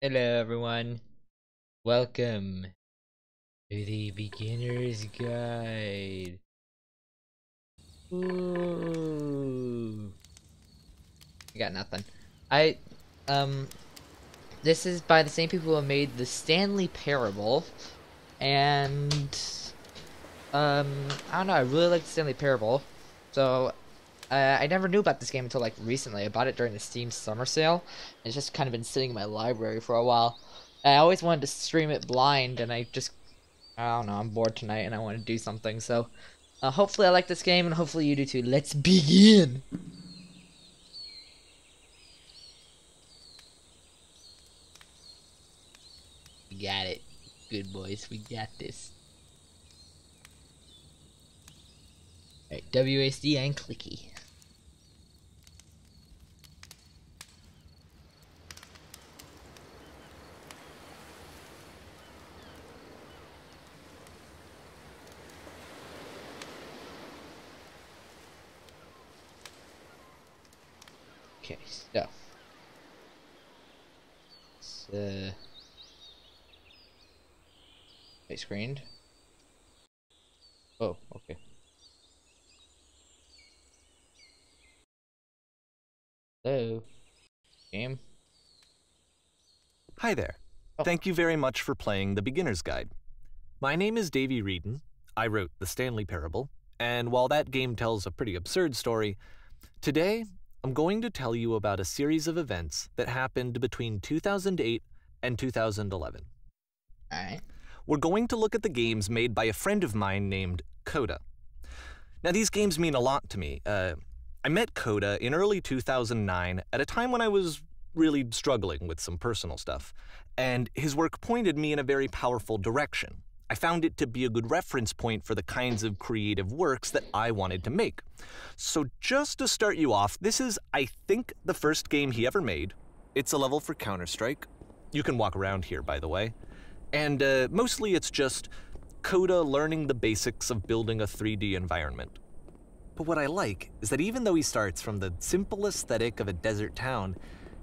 Hello everyone, welcome to the beginner's guide. Ooh. I got nothing. I, um, this is by the same people who made the Stanley Parable, and, I don't know, I really like the Stanley Parable, so, I never knew about this game until, like, recently. I bought it during the Steam summer sale. It's just kind of been sitting in my library for a while. I always wanted to stream it blind, and I don't know, I'm bored tonight and I want to do something, so hopefully I like this game and hopefully you do too. Let's begin! We got it. Good boys, we got this. Alright, WASD and clicky. Okay, so it's white screened. Oh, okay. Hello. Game. Hi there. Oh. Thank you very much for playing the Beginner's Guide. My name is Davey Reedon. I wrote The Stanley Parable, and while that game tells a pretty absurd story, today I'm going to tell you about a series of events that happened between 2008 and 2011. Alright. We're going to look at the games made by a friend of mine named Coda. Now, these games mean a lot to me. I met Coda in early 2009 at a time when I was really struggling with some personal stuff, and his work pointed me in a very powerful direction. I found it to be a good reference point for the kinds of creative works that I wanted to make. So just to start you off, this is, I think, the first game he ever made. It's a level for Counter-Strike. You can walk around here, by the way. And mostly it's just Coda learning the basics of building a 3D environment. But what I like is that even though he starts from the simple aesthetic of a desert town,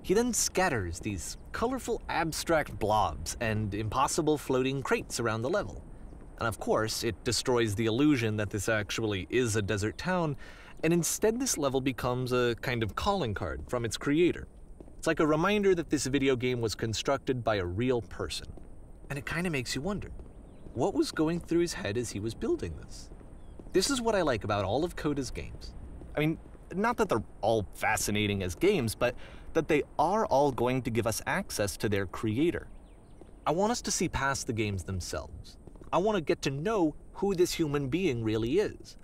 he then scatters these colorful abstract blobs and impossible floating crates around the level. And of course, it destroys the illusion that this actually is a desert town, and instead this level becomes a kind of calling card from its creator. It's like a reminder that this video game was constructed by a real person. And it kind of makes you wonder, what was going through his head as he was building this? This is what I like about all of Coda's games. I mean, not that they're all fascinating as games, but that they are all going to give us access to their creator. I want us to see past the games themselves. I want to get to know who this human being really is.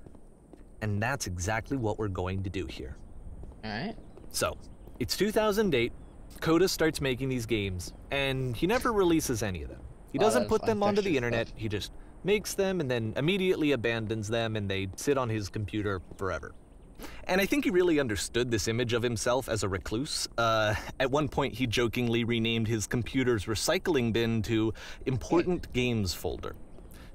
And that's exactly what we're going to do here. Alright. So, it's 2008, Coda starts making these games, and he never releases any of them. He doesn't put them onto the internet, he just makes them and then immediately abandons them, and they sit on his computer forever. And I think he really understood this image of himself as a recluse. At one point, he jokingly renamed his computer's recycling bin to Important Games Folder.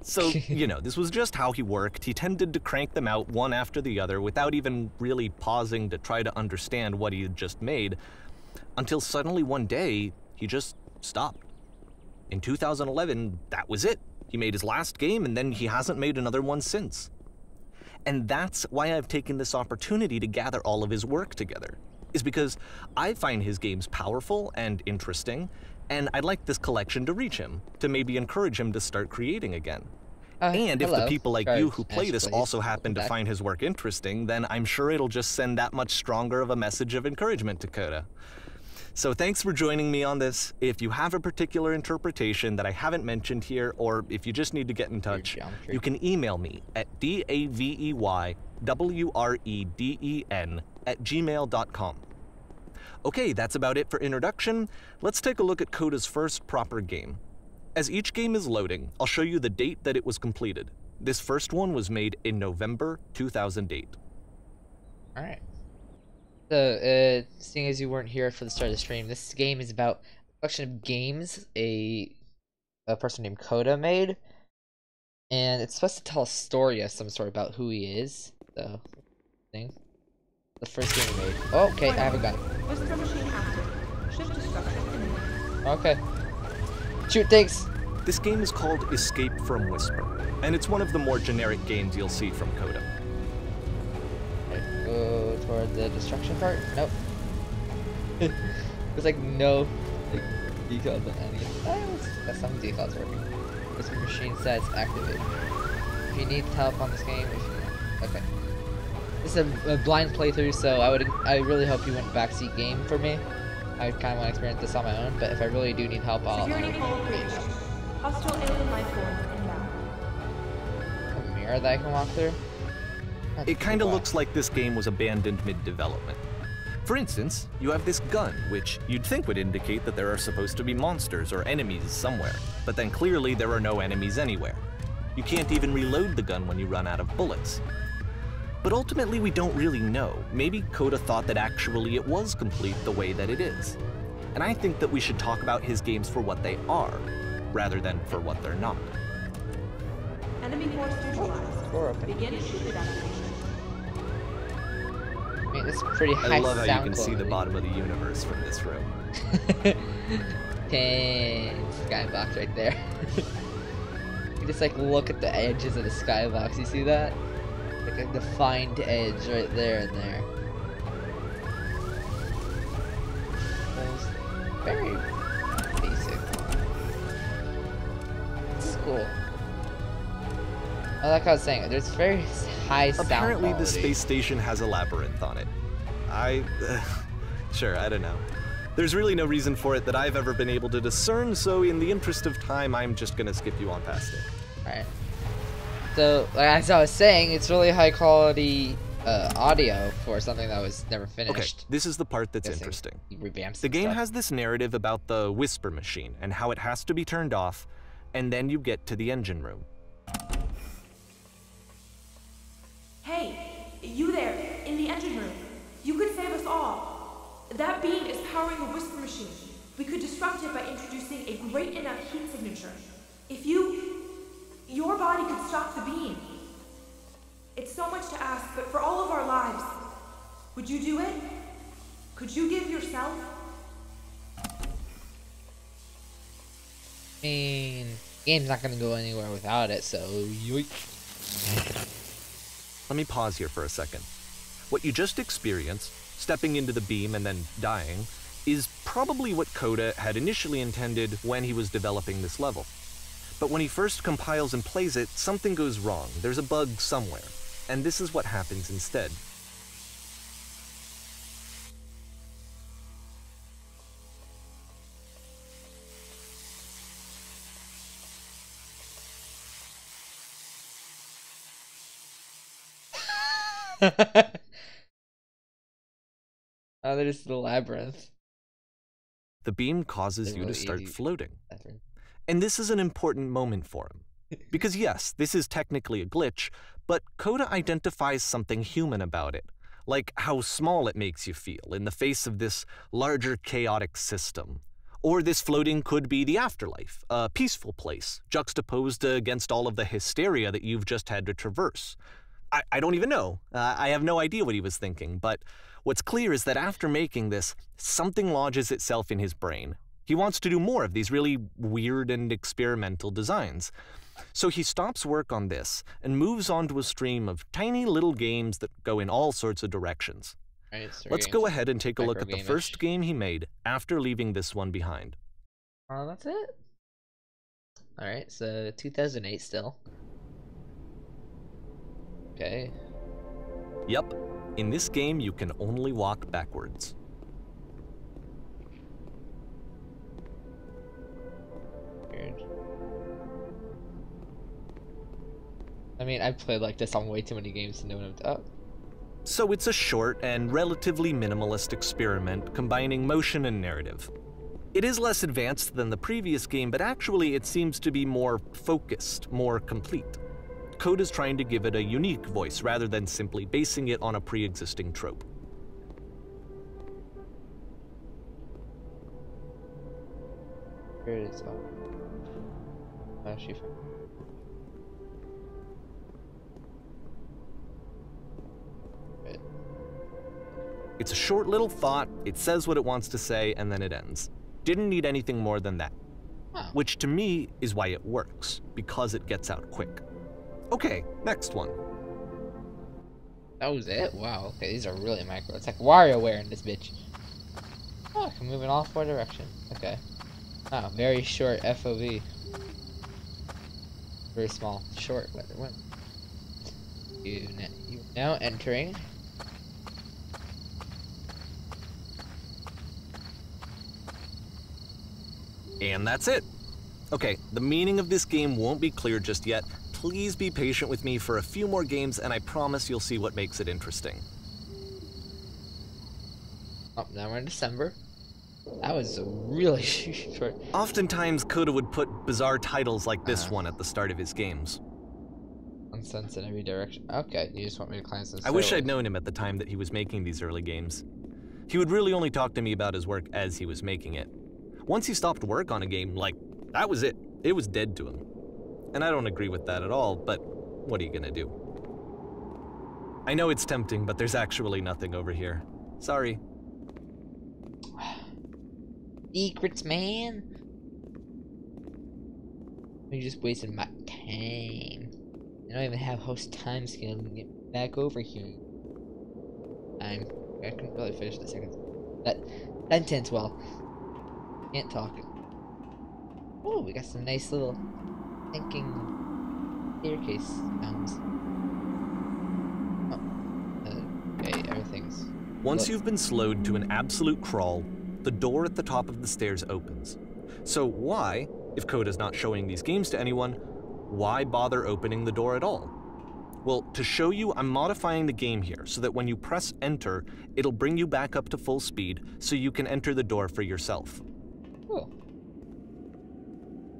So, you know, this was just how he worked. He tended to crank them out one after the other without even really pausing to try to understand what he had just made, until suddenly one day, he just stopped. In 2011, that was it. He made his last game, and then he hasn't made another one since. And that's why I've taken this opportunity to gather all of his work together, is because I find his games powerful and interesting, and I'd like this collection to reach him, to maybe encourage him to start creating again. And if the people like you who play this also happen to find his work interesting, then I'm sure it'll just send that much stronger of a message of encouragement to Coda. So thanks for joining me on this. If you have a particular interpretation that I haven't mentioned here, or if you just need to get in touch, you can email me at daveywreden@gmail.com. Okay, that's about it for introduction. Let's take a look at Coda's first proper game. As each game is loading, I'll show you the date that it was completed. This first one was made in November 2008. Alright. So, seeing as you weren't here for the start of the stream, this game is about a collection of games a person named Coda made. And it's supposed to tell a story of some sort about who he is. The thing. The first game he made. Oh, okay, I have a gun. Whisper machine active. Shift destruction imminent. Okay. Shoot things. This game is called Escape from Whisper, and it's one of the more generic games you'll see from Coda. Right, go toward the destruction part? Nope. There's like no like, decals on any. Some decals working. This machine says activate. If you need help on this game, okay. This is a blind playthrough, so I really hope you want backseat game for me. I kind of want to experience this on my own, but if I really do need help, I'll. Security code breached. Hostile alien life forms inbound. A mirror that I can walk through? It kind of looks like this game was abandoned mid-development. For instance, you have this gun, which you'd think would indicate that there are supposed to be monsters or enemies somewhere, but then clearly there are no enemies anywhere. You can't even reload the gun when you run out of bullets. But ultimately we don't really know. Maybe Coda thought that actually it was complete the way that it is. And I think that we should talk about his games for what they are, rather than for what they're not. Enemy force neutralized. Door open. Begin shoot evacuation. I mean, it's pretty high I love how you sound can see the quality. bottom of the universe from this room. Dang, skybox right there. You just like look at the edges of the skybox. You see that? Like a defined edge right there and there. It's very basic. This is cool. Like I was saying, there's very high sound Apparently quality. the space station has a labyrinth on it. Sure, I don't know. There's really no reason for it that I've ever been able to discern, so in the interest of time, I'm just gonna skip you on past it. Alright. So, like as I was saying, it's really high quality audio for something that was never finished. Okay, this is the part that's Guessing interesting. he revamps The some game stuff. has this narrative about the Whisper machine and how it has to be turned off, and then you get to the engine room. Hey, you there, in the engine room. You could save us all. That beam is powering the Whisper machine. We could disrupt it by introducing a great enough heat signature. If your body could stop the beam. It's so much to ask, but for all of our lives, would you do it? Could you give yourself? I mean, game's not gonna go anywhere without it, so yoink. Let me pause here for a second. What you just experienced, stepping into the beam and then dying, is probably what Coda had initially intended when he was developing this level. But when he first compiles and plays it, something goes wrong. There's a bug somewhere, and this is what happens instead. Oh, there's the labyrinth. The beam causes They're you to really start easy. floating. Labyrinth. And this is an important moment for him. Because yes, this is technically a glitch, but Coda identifies something human about it, like how small it makes you feel in the face of this larger chaotic system. Or this floating could be the afterlife, a peaceful place, juxtaposed against all of the hysteria that you've just had to traverse. I don't even know. I have no idea what he was thinking, but what's clear is that after making this, something lodges itself in his brain. He wants to do more of these really weird and experimental designs. So he stops work on this and moves on to a stream of tiny little games that go in all sorts of directions. Right, so Let's go ahead and take a look at the micro-game-ish. first game he made after leaving this one behind. Oh, that's it? Alright, so 2008 still. Okay. Yep, in this game you can only walk backwards. Weird. I mean, I've played like this on way too many games to know what I'm... Oh. So it's a short and relatively minimalist experiment combining motion and narrative. It is less advanced than the previous game, but actually it seems to be more focused, more complete. Coda's trying to give it a unique voice rather than simply basing it on a pre-existing trope. Here it is. Oh. Oh, she found. It's a short little thought, it says what it wants to say, and then it ends. Didn't need anything more than that. Oh. Which to me is why it works, because it gets out quick. Okay, next one. That was it? Wow, okay, these are really micro. It's like WarioWare in this bitch. Oh, I can move in all 4 directions. Okay. Oh, very short FOV. Very small. Short. What? You now entering. And that's it. Okay, the meaning of this game won't be clear just yet. Please be patient with me for a few more games, and I promise you'll see what makes it interesting. Oh, now we're in December. That was a really short. Oftentimes, Coda would put bizarre titles like this one at the start of his games. Nonsense in every direction. Okay, you just want me to climb some I wish I'd known him at the time that he was making these early games. He would really only talk to me about his work as he was making it. Once he stopped work on a game, like, that was it. It was dead to him. And I don't agree with that at all, but what are you gonna do? I know it's tempting, but there's actually nothing over here. Sorry. Secrets, man. You just wasted my time. I don't even have host time skill to get back over here. I couldn't really finish the second. That sentence well. Can't talk. Oh, we got some nice little thinking staircase sounds. Oh. Okay, everything's... Once you've been slowed to an absolute crawl, the door at the top of the stairs opens. So why, if Coda's not showing these games to anyone, why bother opening the door at all? Well, to show you, I'm modifying the game here so that when you press enter, it'll bring you back up to full speed so you can enter the door for yourself. Cool.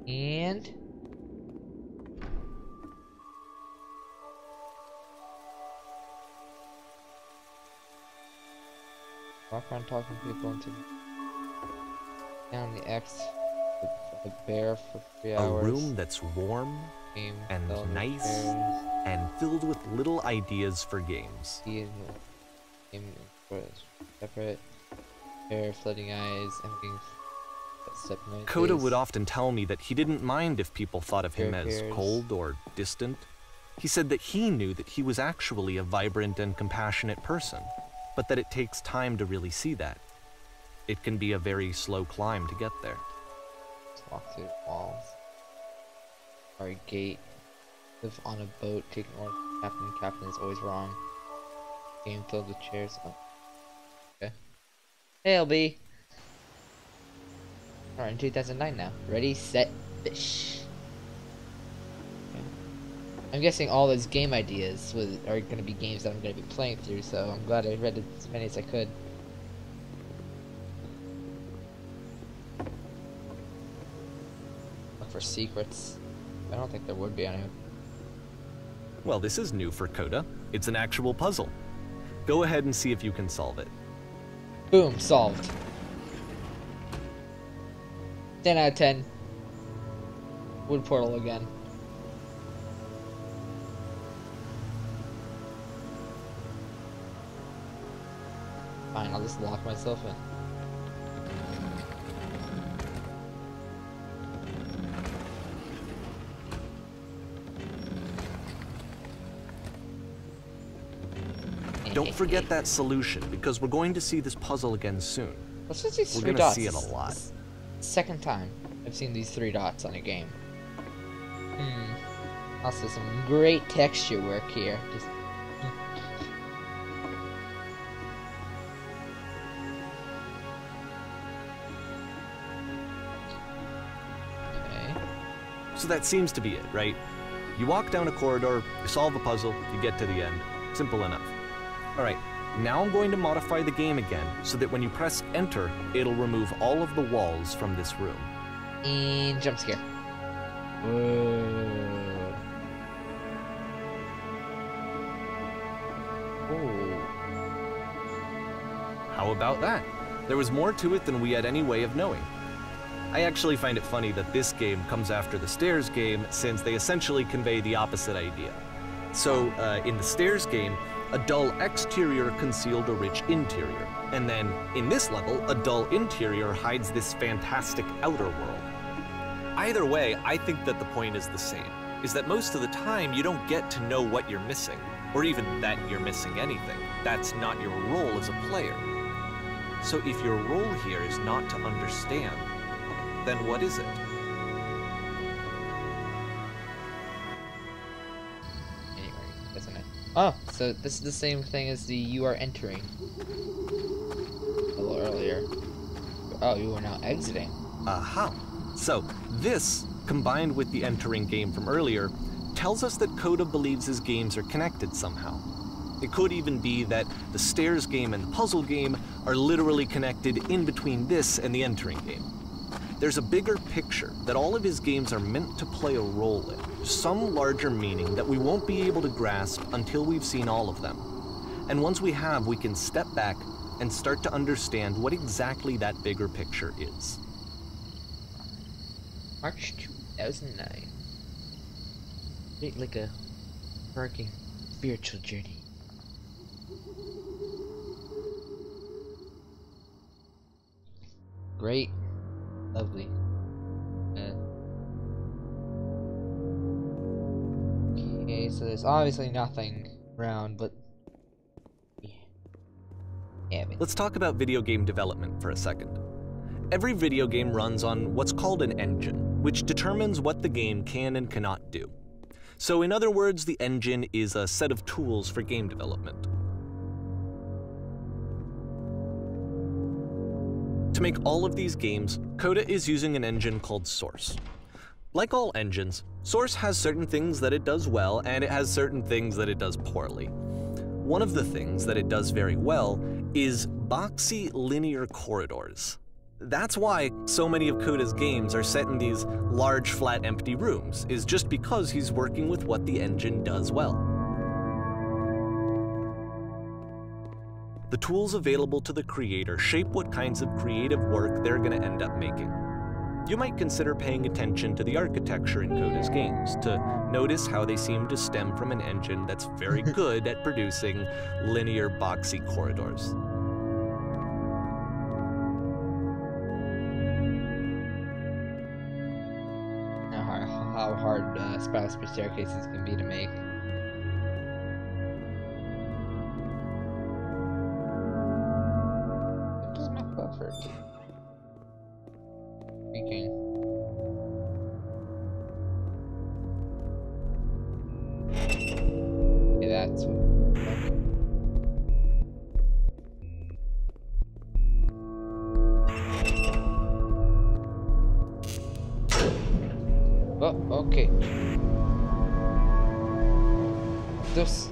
And... walk around talking to people until... down the X the bear for 3 hours. A room that's warm Game and filled with nice bears. and filled with little ideas for games. Game separate. Bear, floating eyes, everything. Coda would often tell me that he didn't mind if people thought of him as cold or distant. He said that he knew that he was actually a vibrant and compassionate person, but that it takes time to really see that. It can be a very slow climb to get there. Let's walk through the walls. Or a gate. Live on a boat, taking orders from the captain. The captain is always wrong. Game filled with chairs. Oh. Okay. Hey, LB. Alright, in 2009 now. Ready, set, fish. Okay. I'm guessing all those game ideas are going to be games that I'm going to be playing through, so I'm glad I read as many as I could. Look for secrets. I don't think there would be any. Well, this is new for Coda. It's an actual puzzle. Go ahead and see if you can solve it. Boom, solved. 10 out of 10. Wood portal again. Fine, I'll just lock myself in. Don't forget that solution, because we're going to see this puzzle again soon. Let's just use 3 We're gonna dots. see it a lot. Second time I've seen these 3 dots on a game. Also some great texture work here. Just okay. So that seems to be it, right? You walk down a corridor, you solve a puzzle, you get to the end. Simple enough. Alright, now I'm going to modify the game again so that when you press enter, it'll remove all of the walls from this room. And jump scare. Whoa. Oh. How about that? There was more to it than we had any way of knowing. I actually find it funny that this game comes after the Stairs game, since they essentially convey the opposite idea. So, in the Stairs game, a dull exterior concealed a rich interior. And then, in this level, a dull interior hides this fantastic outer world. Either way, I think that the point is the same, is that most of the time you don't get to know what you're missing, or even that you're missing anything. That's not your role as a player. So if your role here is not to understand, then what is it? Anyway, isn't it? Oh, so this is the same thing as the you are entering. A little earlier. Oh, you are now exiting. Aha. So, this, combined with the entering game from earlier, tells us that Coda believes his games are connected somehow. It could even be that the stairs game and the puzzle game are literally connected in between this and the entering game. There's a bigger picture that all of his games are meant to play a role in, some larger meaning that we won't be able to grasp until we've seen all of them. And once we have, we can step back and start to understand what exactly that bigger picture is. March 2009. Like a working spiritual journey. Great. Lovely. Okay, so there's obviously nothing around, but yeah. Let's talk about video game development for a second. Every video game runs on what's called an engine, which determines what the game can and cannot do. So in other words, the engine is a set of tools for game development. To make all of these games, Coda is using an engine called Source. Like all engines, Source has certain things that it does well, and it has certain things that it does poorly. One of the things that it does very well is boxy linear corridors. That's why so many of Coda's games are set in these large, flat, empty rooms, is just because he's working with what the engine does well. The tools available to the creator shape what kinds of creative work they're going to end up making. You might consider paying attention to the architecture in Coda's games to notice how they seem to stem from an engine that's very good at producing linear, boxy corridors. How hard spiral staircases can be to make. Where's my buffer? Thinking. Yeah, that's what. Oh, okay. This.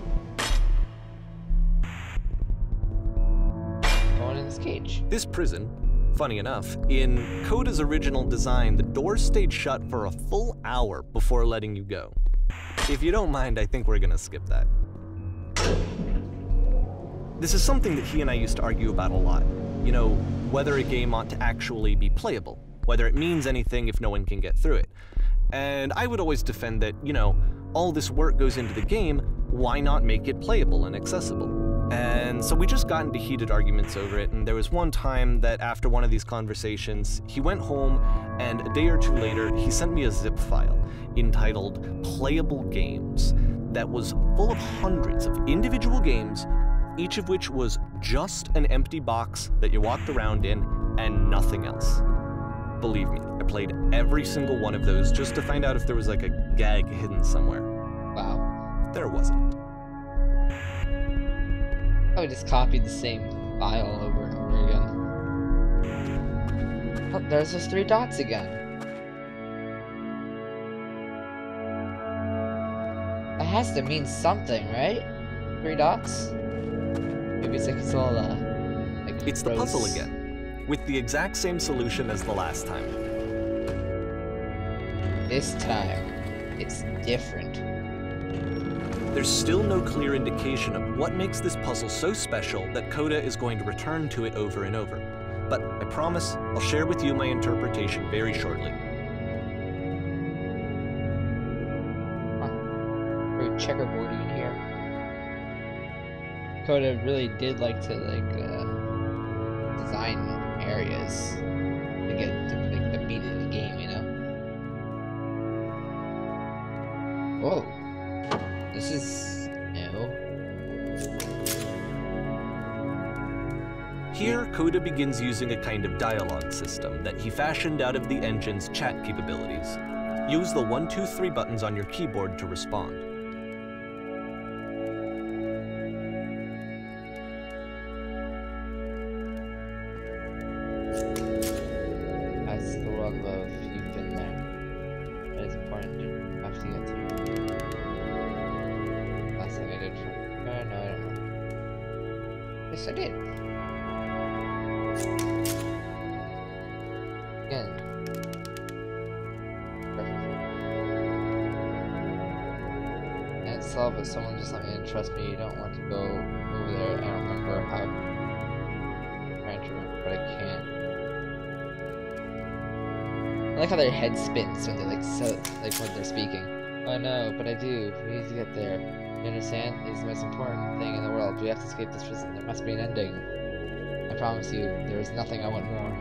Going in this cage. This prison, funny enough, in Coda's original design, the doors stayed shut for a full hour before letting you go. If you don't mind, I think we're gonna skip that. This is something that he and I used to argue about a lot. You know, whether a game ought to actually be playable, whether it means anything if no one can get through it. And I would always defend that, you know, all this work goes into the game, why not make it playable and accessible? And so we just got into heated arguments over it, and there was one time that after one of these conversations, he went home, and a day or two later, he sent me a zip file entitled Playable Games that was full of hundreds of individual games, each of which was just an empty box that you walked around in and nothing else. Believe me, I played every single one of those just to find out if there was like a gag hidden somewhere. Wow. There wasn't. I would just copy the same file over and over again. Oh, there's those 3 dots again. That has to mean something, right? 3 dots? Maybe it's like it's all, like It's the puzzle again, with the exact same solution as the last time. This time, it's different. There's still no clear indication of what makes this puzzle so special that Coda is going to return to it over and over. But I promise I'll share with you my interpretation very shortly. Very checkerboardy in here. Coda really did like to, design areas to get to like the meat of the game, you know? Whoa. This is new. Here, Coda begins using a kind of dialogue system that he fashioned out of the engine's chat capabilities. Use the 1, 2, 3 buttons on your keyboard to respond. As the world above, you've been there. It is important you have to get through. Last thing I did for... no, I don't know. Yes, I did. Again. Can't solve it. Someone just let me in. Trust me, you don't want to go over there. I don't remember how. I'm trying to remember, but I can't. I like how their head spins when they're like when they're speaking. Oh no, but I do. We need to get there. You understand? It's the most important thing in the world. We have to escape this prison. There must be an ending. I promise you, there is nothing I want more.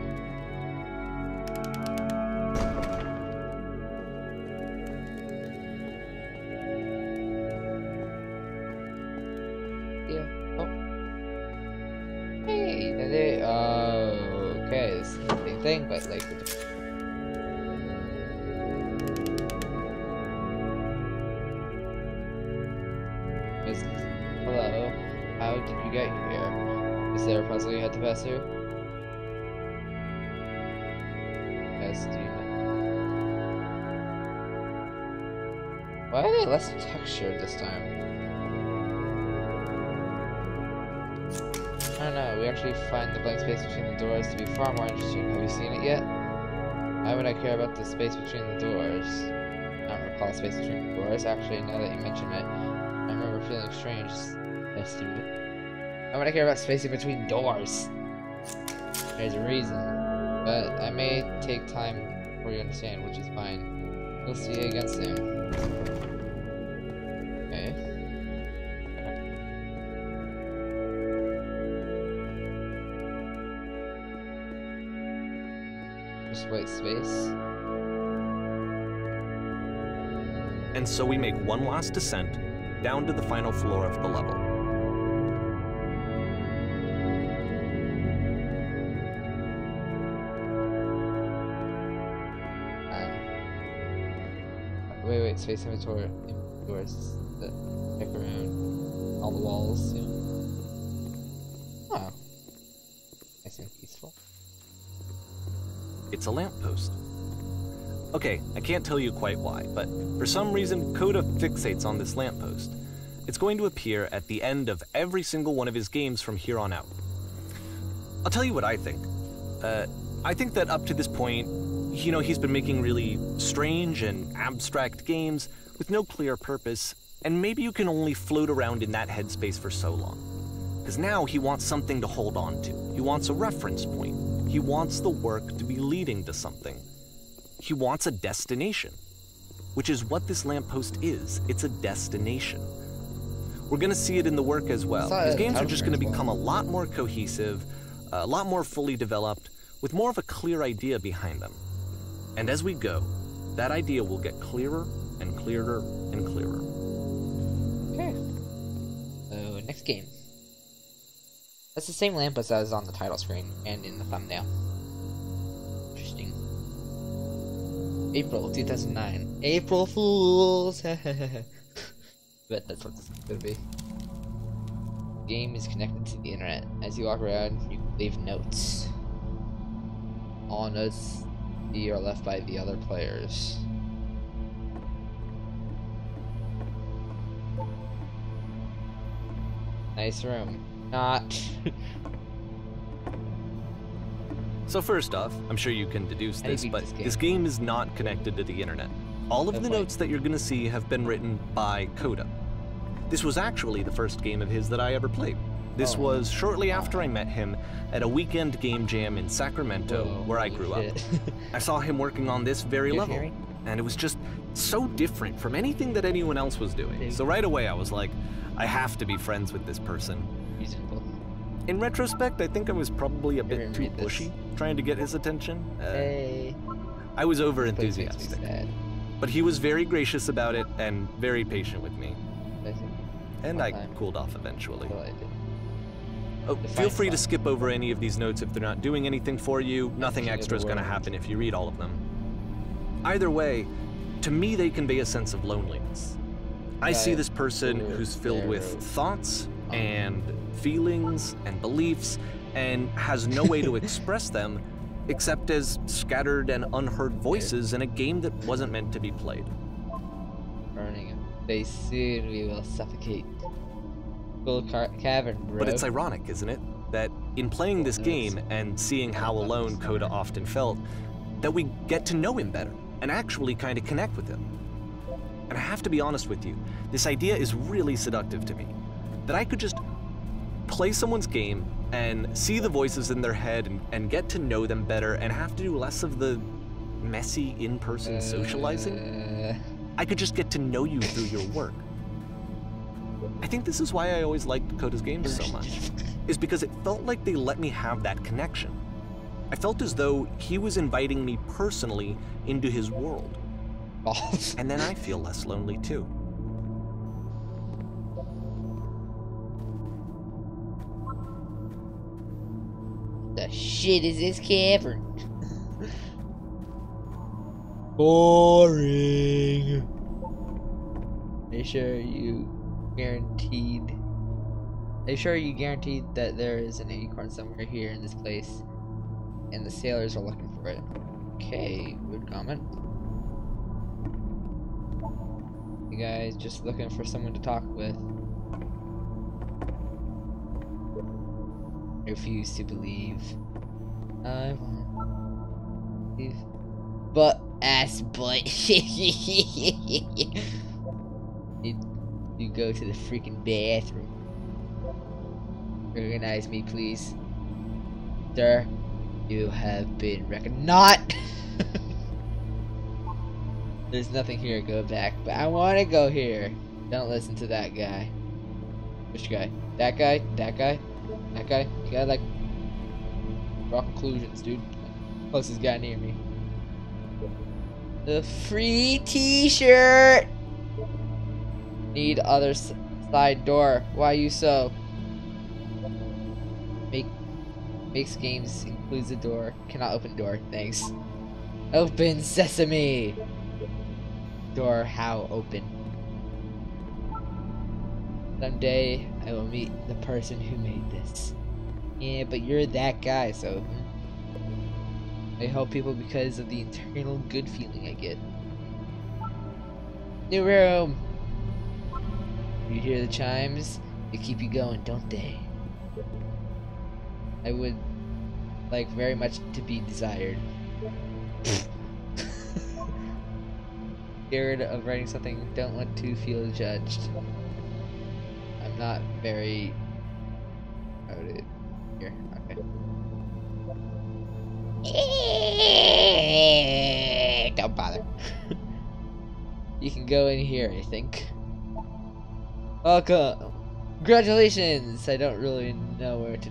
Yeah. Oh. Hey, they. Okay, this is the same thing, but like. Hello. How did you get here? Is there a puzzle you had to pass through? Yes, do you know? Why are they less textured this time? I don't know, we actually find the blank space between the doors to be far more interesting. Have you seen it yet? Why would I care about the space between the doors? I don't recall space between the doors. Actually, now that you mention it, I remember feeling strange. That's stupid. Why would I care about space in between doors? There's a reason. But I may take time before you understand, which is fine. We'll see you again soon. Okay. Just white space. And so we make one last descent down to the final floor of the level. Wait, space inventory doors that check around all the walls, you know. Oh. Nice and peaceful. It's a lamppost. Okay, I can't tell you quite why, but for some reason, Coda fixates on this lamppost. It's going to appear at the end of every single one of his games from here on out. I'll tell you what I think. I think that up to this point, you know, he's been making really strange and abstract games with no clear purpose, and maybe you can only float around in that headspace for so long. Because now he wants something to hold on to. He wants a reference point. He wants the work to be leading to something. He wants a destination, which is what this lamppost is. It's a destination. We're going to see it in the work as well. His games are just going to become a lot more cohesive, a lot more fully developed, with more of a clear idea behind them. And as we go, that idea will get clearer and clearer and clearer. Okay. So, next game. That's the same lamppost that was on the title screen and in the thumbnail. Interesting. April 2009. April Fools! Bet that's what this is going to be. The game is connected to the internet. As you walk around, you leave notes. All notes are left by the other players. Nice room. Not. So first off, I'm sure you can deduce this, but this game is not connected to the internet. All of the notes that you're going to see have been written by Coda. This was actually the first game of his that I ever played. This was shortly after I met him at a weekend game jam in Sacramento, where I grew up. I saw him working on this very level, and it was just so different from anything that anyone else was doing. So right away I was like, I have to be friends with this person. In retrospect, I think I was probably a bit didn't too read this. pushy, trying to get his attention. Hey. I was This place makes me over-enthusiastic. sad. But he was very gracious about it and very patient with me. I think And one I time. cooled off eventually. Well, I did. Oh, The feel fine free to fun. skip over any of these notes if they're not doing anything for you. Nothing king of extra is the going to world. happen if you read all of them. Either way, to me they convey a sense of loneliness. I see this person who's filled with thoughts and feelings and beliefs and has no way to express them except as scattered and unheard voices in a game that wasn't meant to be played. Burning him. They soon we will suffocate. Full cavern, bro. But it's ironic, isn't it? That in playing this game and seeing how alone Coda often felt, that we get to know him better and actually kind of connect with him. And I have to be honest with you, this idea is really seductive to me. That I could just play someone's game and see the voices in their head and get to know them better and have to do less of the messy in-person socializing. I could just get to know you through your work. I think this is why I always liked Coda's games so much, is because it felt like they let me have that connection. I felt as though he was inviting me personally into his world. Balls. And then I feel less lonely too. The shit is this cavern? Boring. Are you sure you guaranteed that there is an acorn somewhere here in this place and the sailors are looking for it? Okay, weird comment. You guys just looking for someone to talk with. I refuse to believe. I won't believe. But ass butt. You go to the freaking bathroom. Recognize me, please. Sir, you have been recognized. There's nothing here, go back. But I want to go here. Don't listen to that guy. Which guy? That guy? That guy? That guy? You gotta like draw conclusions, dude. Closest guy near me. The free t-shirt! Need other side door. Why you so? Makes games includes a door. Cannot open door. Thanks. Open sesame! Door how open? Someday I will meet the person who made this. Yeah, but you're that guy, so I help people because of the internal good feeling I get. New room! You hear the chimes? They keep you going, don't they? I would like very much to be desired. Scared of writing something, don't want to feel judged. I'm not very... Here, okay. Don't bother. You can go in here, I think. Welcome. Congratulations! I don't really know where to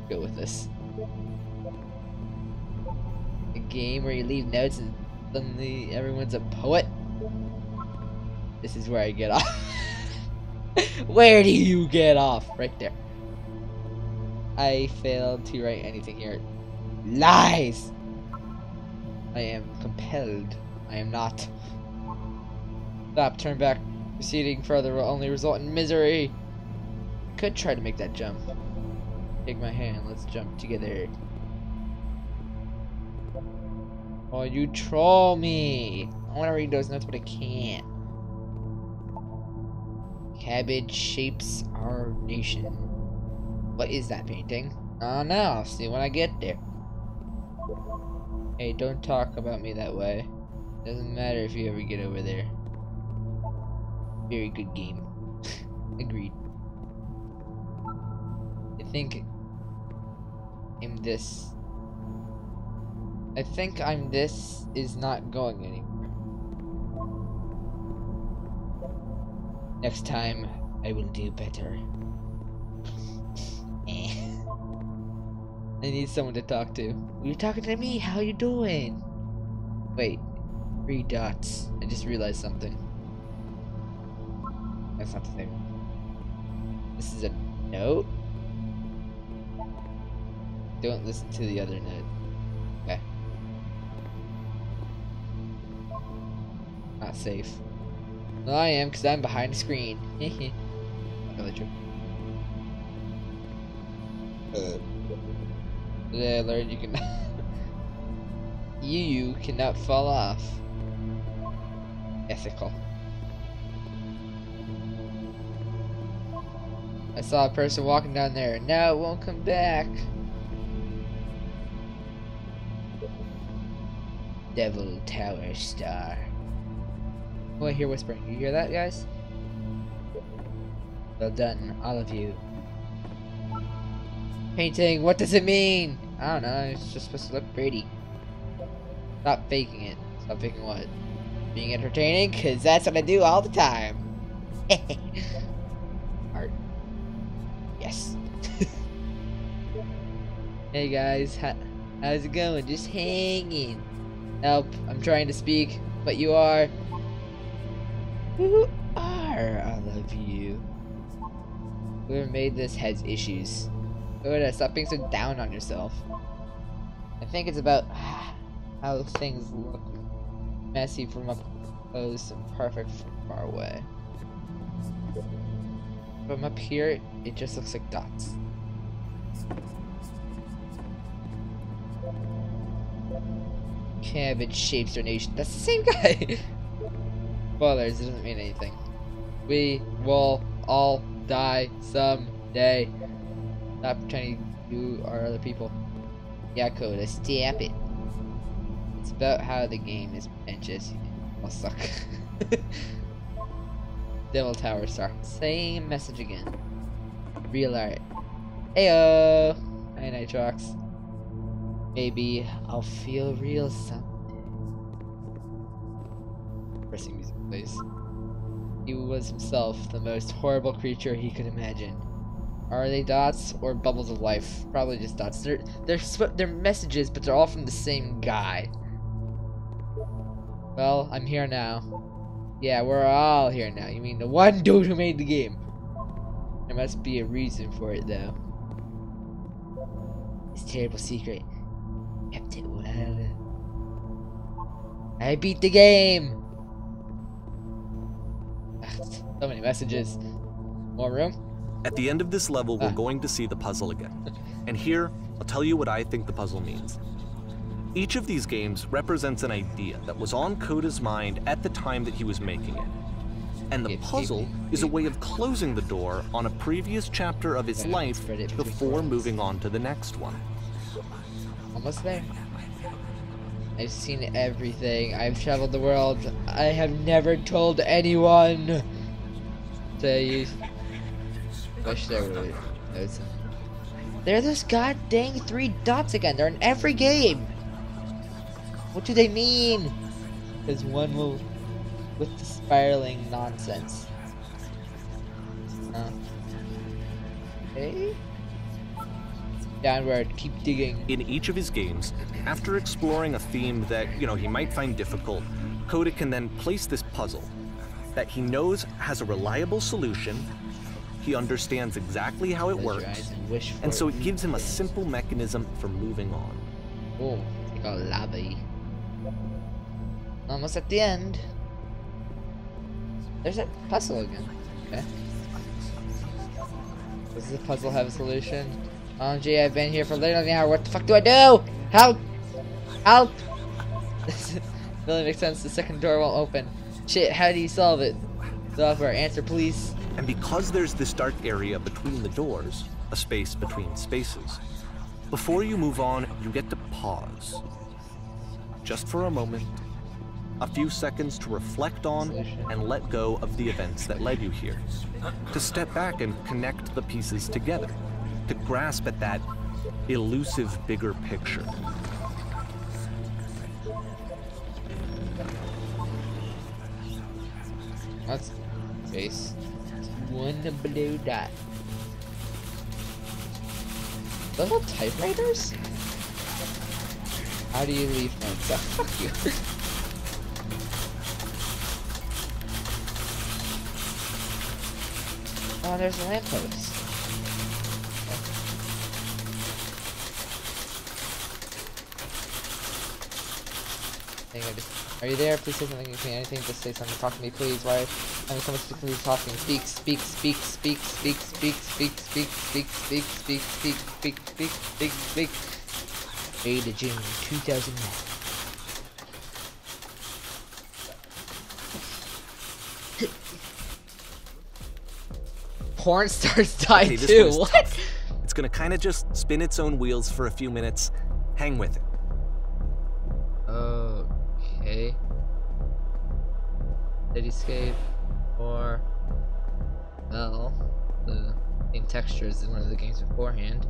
go with this. A game where you leave notes and suddenly everyone's a poet? This is where I get off. Where do you get off? Right there. I failed to write anything here. Lies! I am compelled. I am not. Stop, turn back. Proceeding further will only result in misery. I could try to make that jump. Take my hand, let's jump together. Oh, you troll me! I want to read those notes, but I can't. Cabbage shapes our nation. What is that painting? Oh no, I'll see when I get there. Hey, don't talk about me that way. Doesn't matter if you ever get over there. Very good game. Agreed. I think I'm this is not going anywhere. Next time I will do better. I need someone to talk to. You're talking to me. How you doing? Wait. 3 dots. I just realized something. That's not the thing. This is a note. Don't listen to the other note. Okay. Not safe. Well, I am, because I'm behind the screen. Not really true. Today I learned you can you cannot fall off. Ethical. I saw a person walking down there, and now it won't come back. Devil Tower Star. Oh, I hear whispering. You hear that, guys? Well done, all of you. Painting, what does it mean? I don't know, it's just supposed to look pretty. Stop faking it. Stop faking what? Being entertaining? Because that's what I do all the time. Art. Yes. Hey guys, how's it going? Just hanging. Nope, I'm trying to speak, but you are... Who are all of you? Whoever made this has issues. Stop being so down on yourself. I think it's about how things look messy from up close and perfect from far away. From up here, it just looks like dots. Cabbage shapes our nation. That's the same guy! Spoilers, it doesn't mean anything. We will all die someday. Stop pretending you are other people. Yeah, Coda, stop it. It's about how the game is pretentious. I'll suck. Devil Tower Star. Same message again. Real art. Heyo! Hi, Nitrox. Maybe I'll feel real someday. Pressing music, please. He was himself the most horrible creature he could imagine. Are they dots or bubbles of life? Probably just dots. They're messages, but they're all from the same guy. Well, I'm here now. Yeah, we're all here now. You mean the one dude who made the game? There must be a reason for it, though. This terrible secret kept it well. I beat the game. So many messages. More room? At the end of this level, we're going to see the puzzle again. And here, I'll tell you what I think the puzzle means. Each of these games represents an idea that was on Coda's mind at the time that he was making it. And the puzzle is a way of closing the door on a previous chapter of his life before moving on to the next one. Almost there. I've seen everything. I've traveled the world. I have never told anyone. Wish there were notes. There are those god dang 3 dots again. They're in every game. What do they mean? There's one move with the spiraling nonsense. Okay. Downward, keep digging. In each of his games, after exploring a theme that, he might find difficult, Coda can then place this puzzle that he knows has a reliable solution. He understands exactly how it works, and so it gives him a simple mechanism for moving on. Oh, like a lobby. Almost at the end. There's that puzzle again. Okay. Does the puzzle have a solution? Oh gee, I've been here for late on the hour. What the fuck do I do? Help! Help! This really makes sense. The second door won't open. Shit, how do you solve it? Software, answer please. And because there's this dark area between the doors, a space between spaces, before you move on, you get to pause. Just for a moment. A few seconds to reflect on and let go of the events that led you here. To step back and connect the pieces together. To grasp at that elusive bigger picture. That's space. One blue dot. Those are typewriters? How do you leave notes? Oh, fuck you. Oh, there's a lamppost. Are you there? Please say something. If you anything, just say something. Talk to me, please. Why? I'm so much please talking. Speak, speak, speak, speak, speak, speak, speak, speak, speak, speak, speak, speak, speak, speak, speak, speak. 8th of June, 2009. Porn stars die okay, too. What? Tough. It's gonna kind of just spin its own wheels for a few minutes. Hang with it. Okay. Cityscape, or well, the same textures in one of the games beforehand.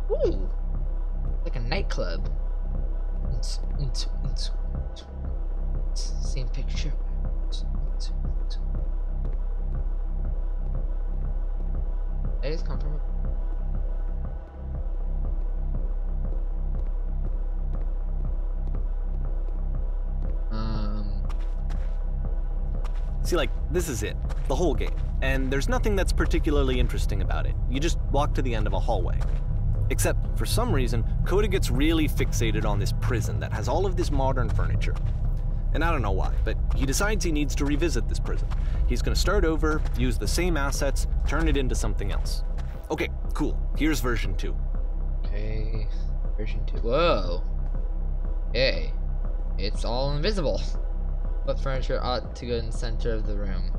Ooh, like a nightclub. Same picture. Did I just come from? See, like, this is it. The whole game. And there's nothing that's particularly interesting about it. You just walk to the end of a hallway. Except, for some reason, Coda gets really fixated on this prison that has all of this modern furniture. And I don't know why, but he decides he needs to revisit this prison. He's gonna start over, use the same assets, turn it into something else. Okay, cool. Here's version 2. Okay, version 2. Whoa. Okay. It's all invisible. What furniture ought to go in the center of the room?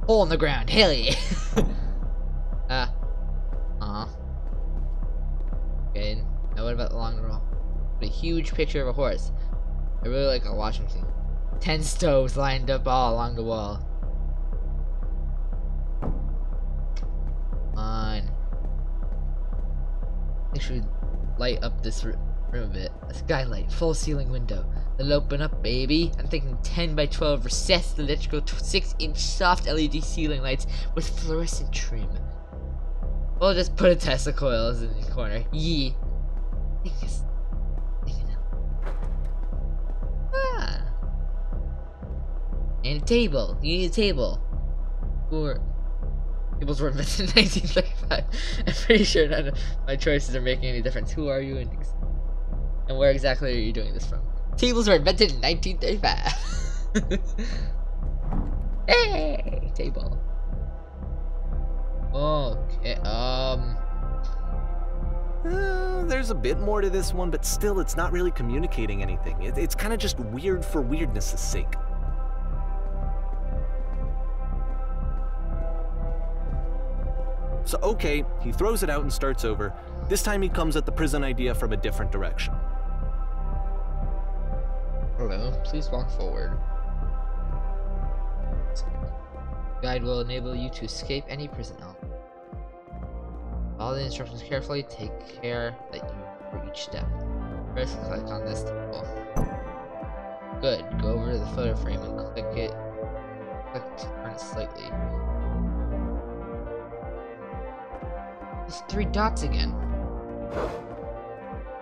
Hole in the ground, hell yeah! Okay, now what about the long roll? A huge picture of a horse. I really like a washing machine. 10 stoves lined up all along the wall. Come on. I should light up this room a bit. A skylight, full ceiling window. It'll open up, baby. I'm thinking 10 by 12 recessed electrical 6-inch soft LED ceiling lights with fluorescent trim. We'll just put a Tesla coils in the corner. Yee. Ah. And a table. You need a table. Or tables were invented in 1935. I'm pretty sure none of my choices are making any difference. Who are you and where exactly are you doing this from? Tables were invented in 1935. Hey, table. Okay, There's a bit more to this one, but still it's not really communicating anything. It's kind of just weird for weirdness' sake. So okay, he throws it out and starts over. This time he comes at the prison idea from a different direction. Hello, please walk forward. Guide will enable you to escape any prison element. Follow the instructions carefully. Take care that you for each step. First, click on this table. Good. Go over to the photo frame and click it. Click to turn it slightly. There's 3 dots again.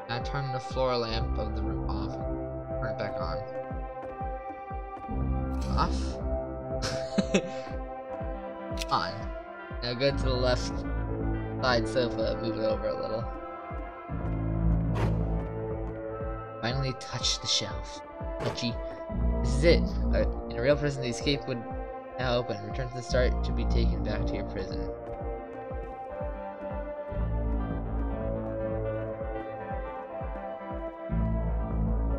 Now turn the floor lamp of the room off. Turn it back on. Off. On. Now go to the left side sofa, move it over a little. Finally touch the shelf. Touchy. This is it. In a real prison, the escape would now open. Return to the start to be taken back to your prison.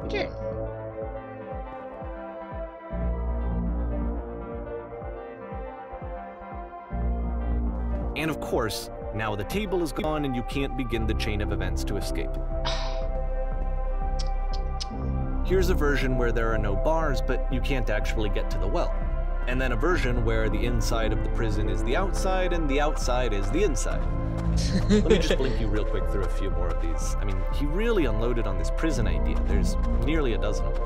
Return. And of course, now the table is gone and you can't begin the chain of events to escape. Here's a version where there are no bars, but you can't actually get to the well. And then a version where the inside of the prison is the outside and the outside is the inside. Let me just blink you real quick through a few more of these. I mean, he really unloaded on this prison idea. There's nearly a dozen of them.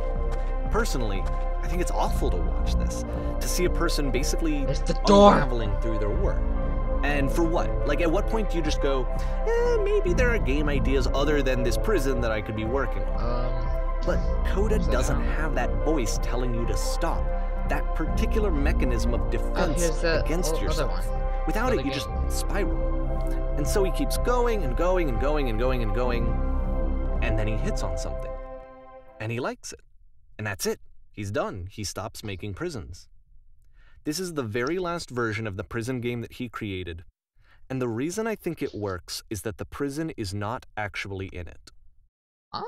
Personally, I think it's awful to watch this. To see a person basically there's the door unraveling through their work. And for what? Like, at what point do you just go, maybe there are game ideas other than this prison that I could be working on? But Coda doesn't have that voice telling you to stop. That particular mechanism of defense against yourself. Without it, you just spiral. And so he keeps going and going and going and going and going, and then he hits on something. And he likes it. And that's it. He's done. He stops making prisons. This is the very last version of the prison game that he created. And the reason I think it works is that the prison is not actually in it. Huh?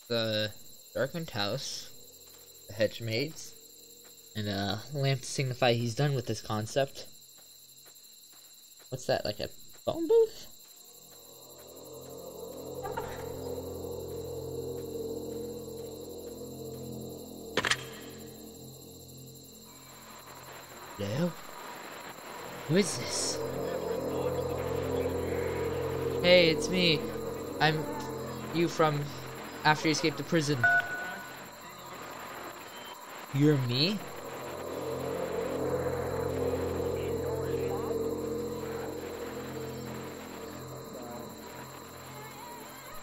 The darkened house, the hedge maids, and a lamp to signify he's done with this concept. What's that, like a phone booth? Hello? Who is this? Hey, it's me. I'm you from after you escaped the prison. You're me?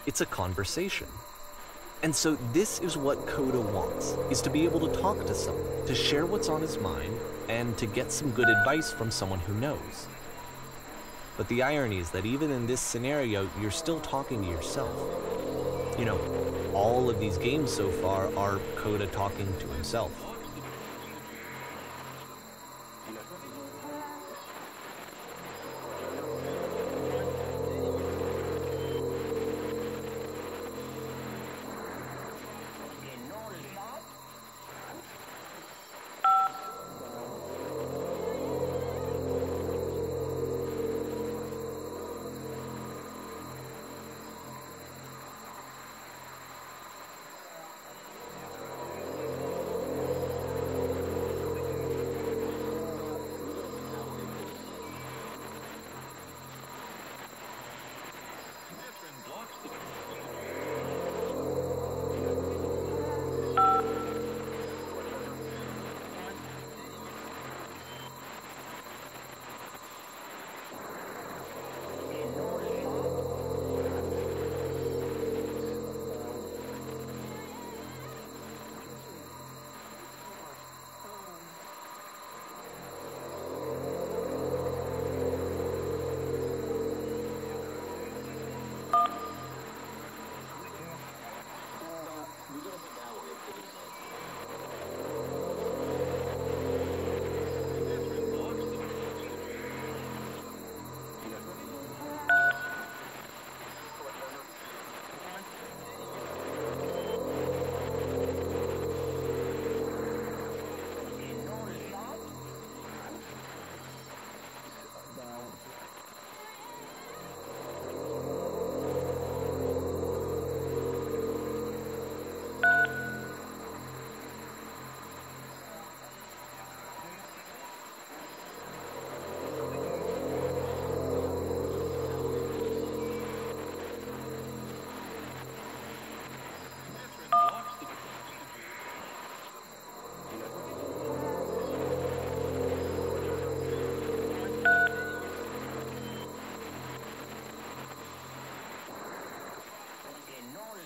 It's a conversation. And so this is what Coda wants, is to be able to talk to someone, to share what's on his mind, and to get some good advice from someone who knows. But the irony is that even in this scenario, you're still talking to yourself. You know, all of these games so far are Coda talking to himself.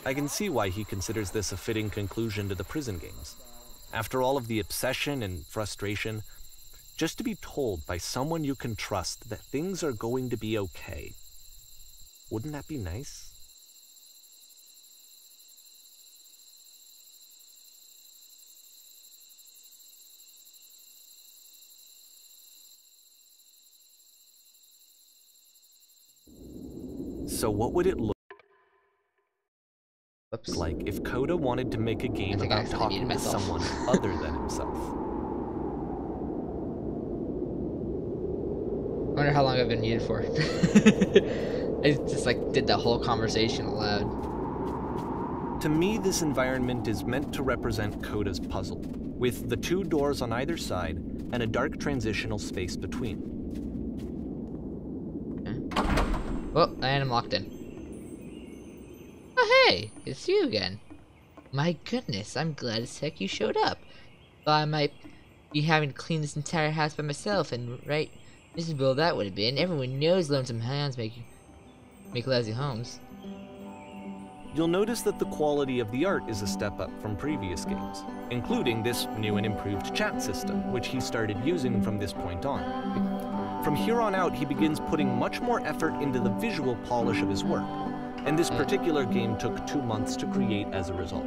I can see why he considers this a fitting conclusion to the prison games. After all of the obsession and frustration, just to be told by someone you can trust that things are going to be okay. Wouldn't that be nice? So what would it look like if Coda wanted to make a game about talking to someone other than himself? I wonder how long I've been muted for. I just did the whole conversation aloud. To me, this environment is meant to represent Coda's puzzle, with the two doors on either side and a dark transitional space between. Okay. Well, and I'm locked in. Oh hey, it's you again. My goodness, I'm glad as heck you showed up. Thought I might be having to clean this entire house by myself, and right, miserable that would have been. Everyone knows lonesome hands make lousy homes. You'll notice that the quality of the art is a step up from previous games, including this new and improved chat system, which he started using from this point on. From here on out, he begins putting much more effort into the visual polish of his work, and this particular game took 2 months to create as a result.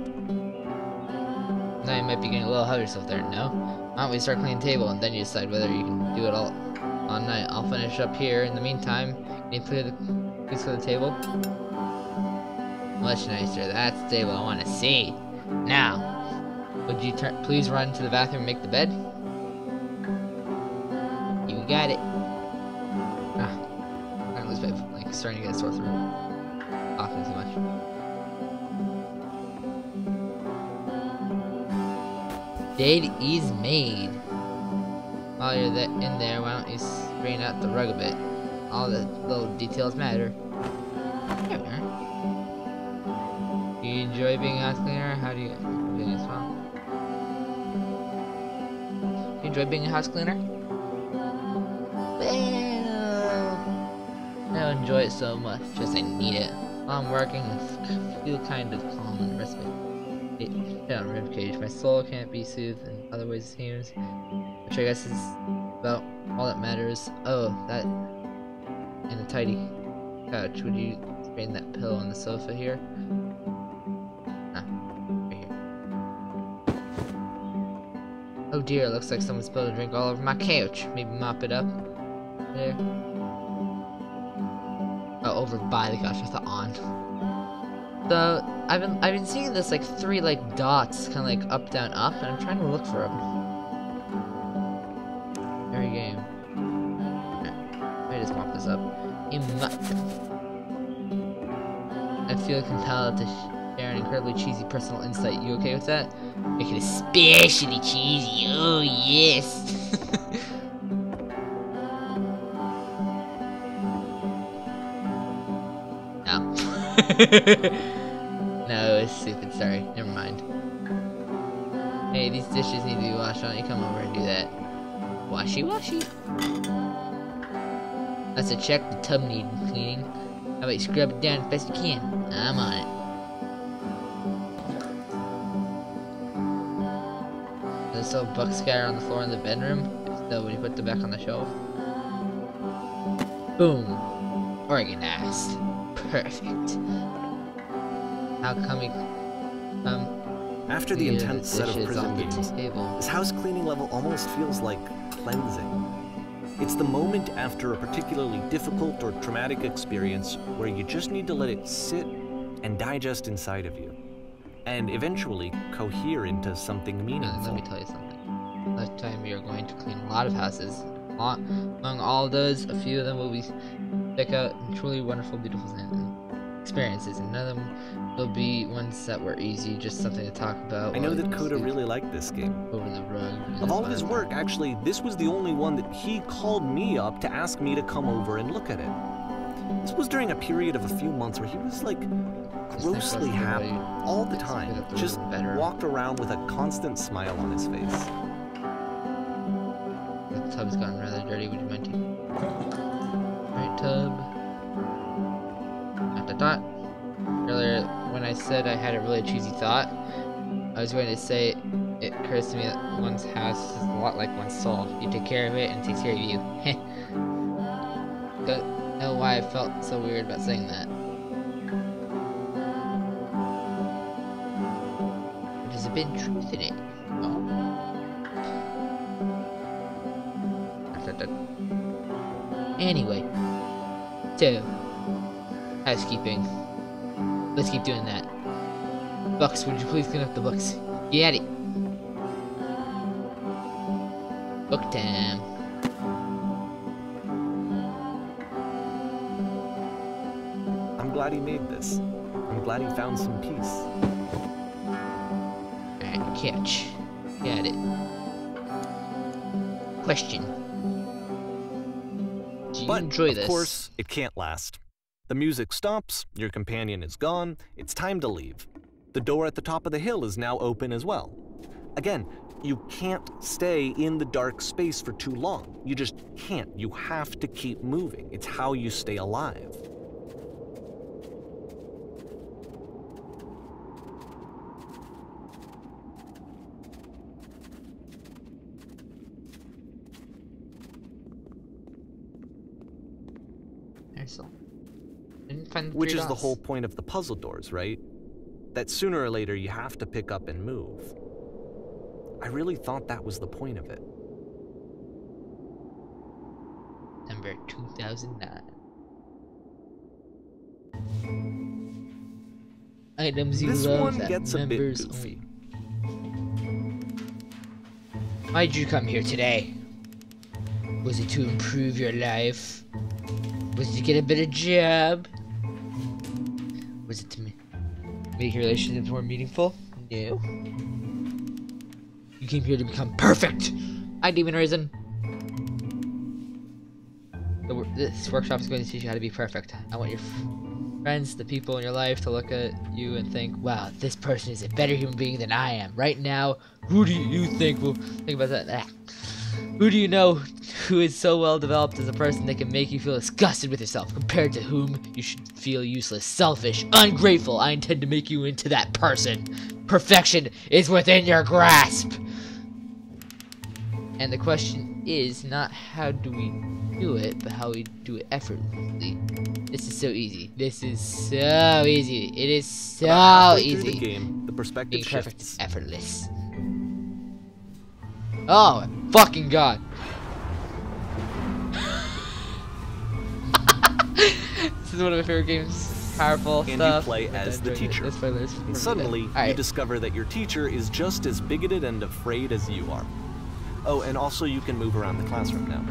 Now you might be getting a little ahead of yourself there, no? Why don't we start cleaning the table, and then you decide whether you can do it all night. I'll finish up here. In the meantime, can you please clear the table? Much nicer. That's the table I want to see. Now, would you please run to the bathroom and make the bed? You got it. I lose my like starting to get a sore throat. Coughing too much. Bed is made. While you're in there, why don't you straighten out the rug a bit? All the little details matter. There we are. Do you enjoy being a house cleaner? How do you being as well? Do you enjoy being a house cleaner? Well, I don't enjoy it so much, just I need it. While I'm working, I feel kind of calm and respite. Down ribcage. My soul can't be soothed in other ways it seems, which I guess is about all that matters. Oh, that and a tidy couch. Would you straighten that pillow on the sofa here? Right here. Oh dear, looks like someone spilled a drink all over my couch. Maybe mop it up. There. Oh, over by the couch, I thought on. So I've been seeing this like 3 like dots, kind of like up, down, up, and I'm trying to look for them. Every game. Let me just mop this up. I feel compelled to share an incredibly cheesy personal insight. You okay with that? Make it especially cheesy. Oh yes. No. No, it's stupid. Sorry. Never mind. Hey, these dishes need to be washed. Why don't you come over and do that? Washy washy. That's a check. The tub needs cleaning. How about you scrub it down as best you can? I'm on it. There's still buck scatter on the floor in the bedroom. If so, would you put them back on the shelf? Boom. Organized. Perfect. How come we After the intense set of prison games, table? this house cleaning level almost feels like cleansing. It's the moment after a particularly difficult or traumatic experience where you just need to let it sit and digest inside of you, and eventually cohere into something meaningful. Let me tell you something. Last time we are going to clean a lot of houses. Among all of those, a few of them will be pick out truly wonderful, beautiful experiences, and none of them will be ones that were easy, just something to talk about. I know that Coda really liked this game. Over the rug. Of all of his work, actually, this was the only one that he called me up to ask me to come over and look at it. This was during a period of a few months where he was like grossly happy all the time, just walked around with a constant smile on his face. The tub's gotten rather dirty, would you mind taking? Alright, tub. Dot. Earlier, when I said I had a really cheesy thought, I was going to say it occurs to me that one's house is a lot like one's soul. You take care of it and it takes care of you. Don't know why I felt so weird about saying that. There's a bit of truth in it. Oh. Anyway, so housekeeping. Let's keep doing that. Bucks, would you please clean up the books? Get it. Book time. I'm glad he made this. I'm glad he found some peace. Alright, catch. Got it. Question. Do you enjoy this? Of course, it can't last. The music stops, your companion is gone, it's time to leave. The door at the top of the hill is now open as well. Again, you can't stay in the dark space for too long. You just can't. You have to keep moving. It's how you stay alive. Didn't find the Which three is the dots. whole point of the puzzle doors, right? That sooner or later you have to pick up and move. I really thought that was the point of it. Number 2009. Items you This love one that gets a bit members goofy. own. Why'd you come here today? Was it to improve your life? Was it to get a better job? Was it to make your relationships more meaningful? No. You came here to become perfect! Hi, Demon Raisin. This workshop is going to teach you how to be perfect. I want your friends, the people in your life, to look at you and think, wow, this person is a better human being than I am. Right now, who do you think will think about that? Who do you know who is so well developed as a person that can make you feel disgusted with yourself, compared to whom you should feel useless, selfish, ungrateful? I intend to make you into that person. Perfection is within your grasp. And the question is not how do we do it, but how we do it effortlessly. This is so easy. This is so easy. It is so Halfway through easy. the game, the perspective Being perfect shifts. is effortless. Oh my fucking god. This is one of my favorite games. Powerful And stuff. you play as the teacher. Let's play this. And suddenly, you Alright. discover that your teacher is just as bigoted and afraid as you are. Oh, and also you can move around the classroom now.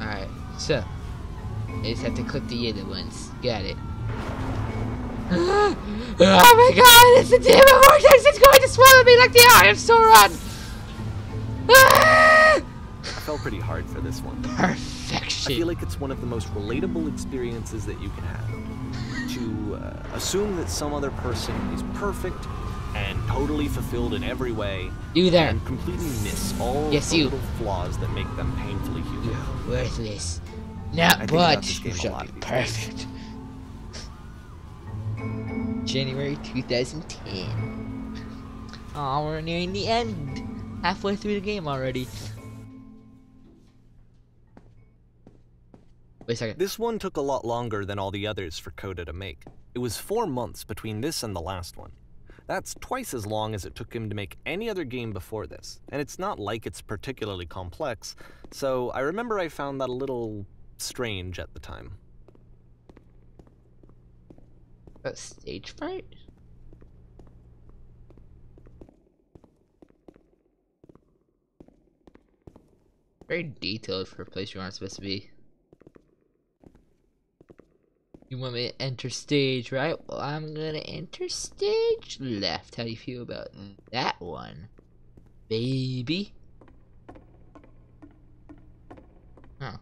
Alright, so I just have to click the yellow ones. Got it. Oh my god, it's the demon vortex! It's going to swallow me like the eye of Sauron! I fell pretty hard for this one. Perfection. I feel like it's one of the most relatable experiences that you can have. To assume that some other person is perfect and totally fulfilled in every way, You there. and completely miss all Yes, the you. little flaws that make them painfully human. You're worthless. I Not think about this but game you a shall lot be these days. perfect. January 2010. Oh, we're nearing the end. Halfway through the game already. Wait a second. This one took a lot longer than all the others for Coda to make. It was 4 months between this and the last one. That's twice as long as it took him to make any other game before this, and it's not like it's particularly complex, so I remember I found that a little strange at the time. That stage fright? Very detailed for a place you aren't supposed to be. You want me to enter stage right? Well, I'm gonna enter stage left. How do you feel about that one, baby? Huh.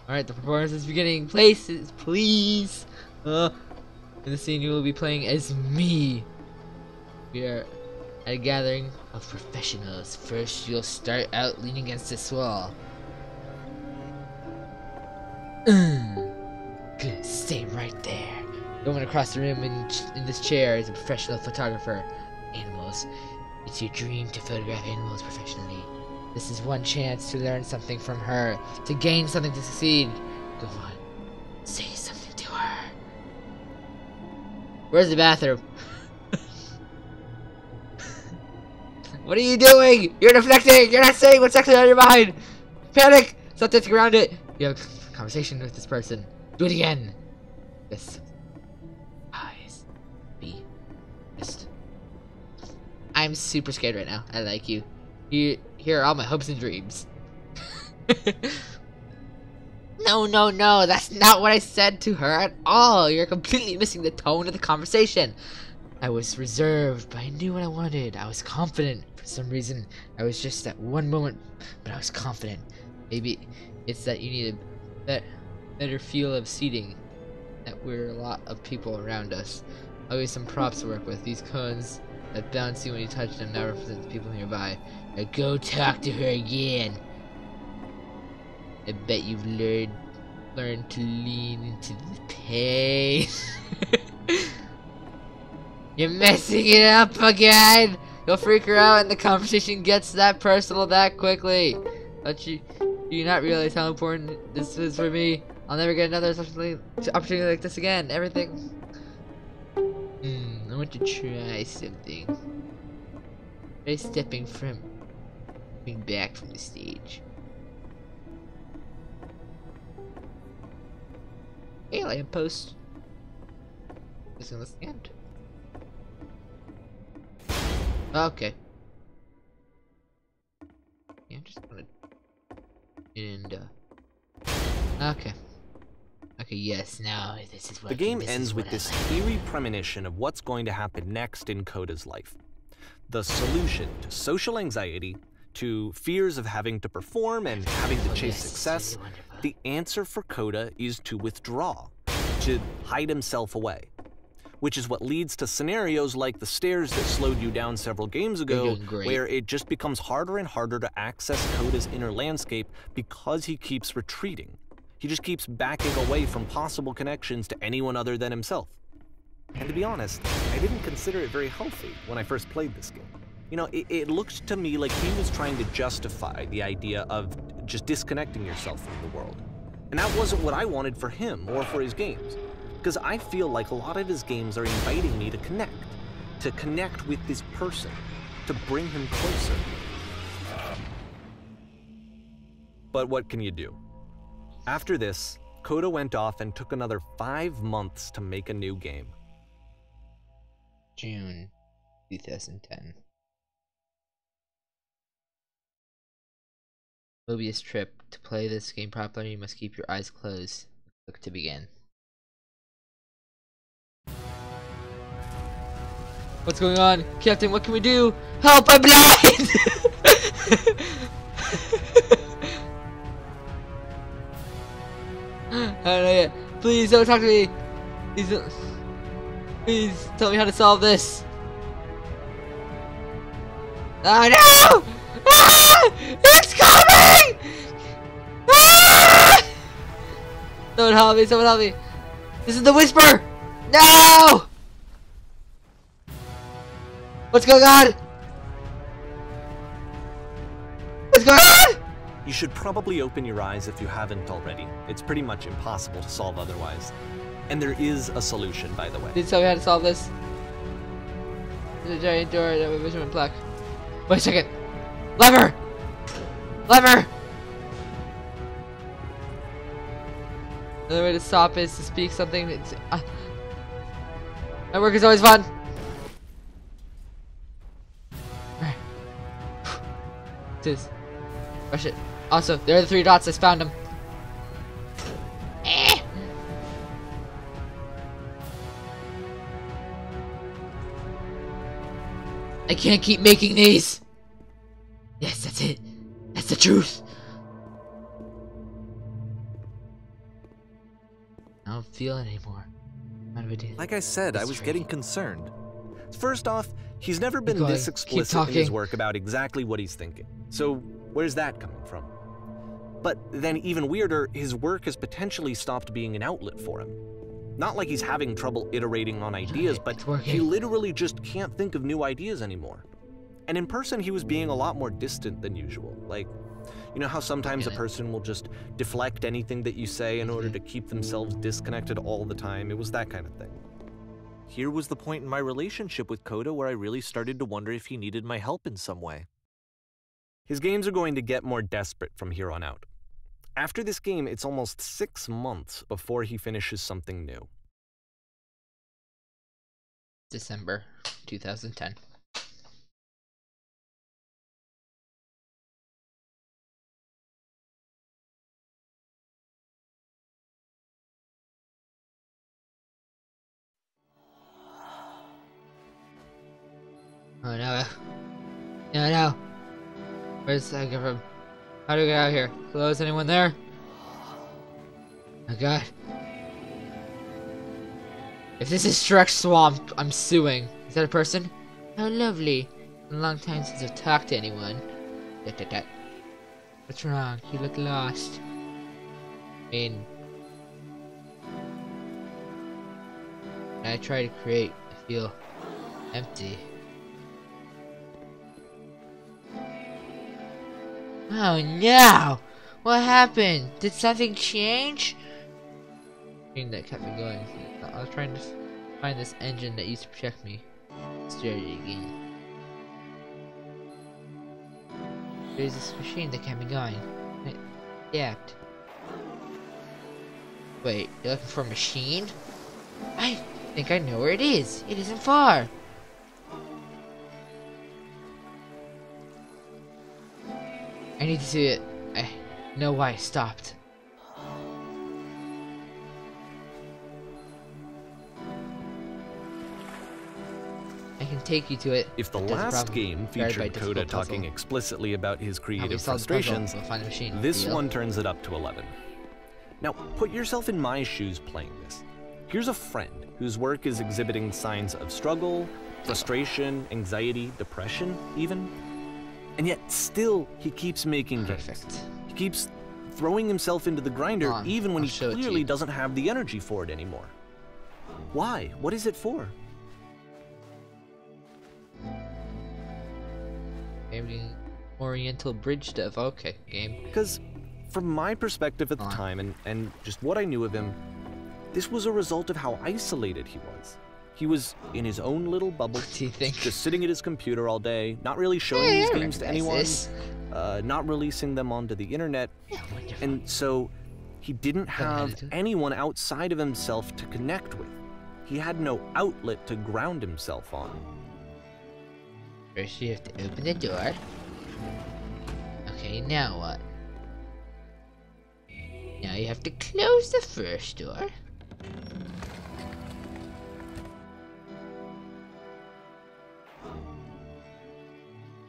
Alright, the performance is beginning. Places, please. In the scene, you will be playing as me. We are at a gathering of professionals. First, you'll start out leaning against this wall. Good, stay right there. The woman across the room in this chair is a professional photographer. Animals. It's your dream to photograph animals professionally. This is one chance to learn something from her, to gain something to succeed. Go on, say something to her. Where's the bathroom? What are you doing? You're deflecting! You're not saying what's actually on your mind! Panic! Stop dancing around it! You have a conversation with this person. Do it again! Yes. Eyes. Be. Just. I'm super scared right now. I like you. Here are all my hopes and dreams. No! No, no, no, that's not what I said to her at all. You're completely missing the tone of the conversation. I was reserved, but I knew what I wanted. I was confident. For some reason, I was just at one moment, but I was confident. Maybe it's that you need a better feel of seating. That we're a lot of people around us. Always some props to work with. These cones that bounce you when you touch them now represent the people nearby. Now go talk to her again. I bet you've learned to lean into the pain. You're messing it up again! You'll freak her out and the conversation gets that personal that quickly. Don't you not realize how important this is for me? I'll never get another opportunity like this again. Everything. I want to try something. Try stepping back from the stage. Hey, lamppost. Just gonna stand. Okay. Yeah, I'm just gonna okay. Okay, yes, now this is what The game ends with this eerie premonition of what's going to happen next in Coda's life. The solution to social anxiety, to fears of having to perform and having to chase success, the answer for Coda is to withdraw, to hide himself away. Which is what leads to scenarios like the stairs that slowed you down several games ago, where it just becomes harder and harder to access Coda's inner landscape because he keeps retreating. He just keeps backing away from possible connections to anyone other than himself. And to be honest, I didn't consider it very healthy when I first played this game. You know, it looked to me like he was trying to justify the idea of just disconnecting yourself from the world. And that wasn't what I wanted for him or for his games. Because I feel like a lot of his games are inviting me to connect with this person, to bring him closer. But what can you do? After this, Coda went off and took another 5 months to make a new game. June 2010. Mobius trip. To play this game properly, you must keep your eyes closed. Click to begin. What's going on? Captain, what can we do? Help, I'm blind! I don't know yet. Please don't talk to me. Please tell me how to solve this. Oh no! Ah! It's coming! Ah! Someone help me, someone help me. This is the whisper! No! What's going on? What's going on? You should probably open your eyes if you haven't already. It's pretty much impossible to solve otherwise. And there is a solution, by the way. Please tell me how to solve this. There's a giant door that with measurement plaque. Wait a second. Lever! Lever! Another way to stop is to speak something that's... my work is always fun! Alright. This. Rush it. Also, there are the 3 dots. I found them. I can't keep making these! Yes, that's it. That's the truth. I don't feel it anymore. How do I do? Like I said, I was getting concerned. First off, he's never been going. this Keep explicit in his talking. work about exactly what he's thinking. So where's that coming from? But then even weirder, his work has potentially stopped being an outlet for him. Not like he's having trouble iterating on ideas, but he literally just can't think of new ideas anymore. And in person, he was being a lot more distant than usual. Like, you know how sometimes a person will just deflect anything that you say in order to keep themselves disconnected all the time? It was that kind of thing. Here was the point in my relationship with Coda where I really started to wonder if he needed my help in some way. His games are going to get more desperate from here on out. After this game, it's almost 6 months before he finishes something new. December 2010. Oh no. No, no. Where's I get from? How do I get out of here? Hello, is anyone there? Oh god. If this is Shrek Swamp, I'm suing. Is that a person? How lovely. A long time since I've talked to anyone. What's wrong? You look lost. I mean, when I try to create, I feel empty. Oh no! What happened? Did something change? Thing that kept me going. I was trying to find this engine that used to protect me. Start it again. There's this machine that kept me going. Yeah. Wait, you're looking for a machine? I think I know where it is. It isn't far. I need to see it. I know why I stopped. I can take you to it. If the last game featured Coda talking explicitly about his creative frustrations, this one turns it up to 11. Now, put yourself in my shoes playing this. Here's a friend whose work is exhibiting signs of struggle, frustration, anxiety, depression, even. And yet, still, he keeps making games. He keeps throwing himself into the grinder even when he clearly doesn't have the energy for it anymore. Why? What is it for? Oriental bridge dev. Okay, game. Because from my perspective at the time and just what I knew of him, this was a result of how isolated he was. He was in his own little bubble, What do you think? just sitting at his computer all day, not really showing these games to anyone, not releasing them onto the internet, and so he didn't have anyone outside of himself to connect with. He had no outlet to ground himself on. First you have to open the door. Okay, now what? Now you have to close the first door.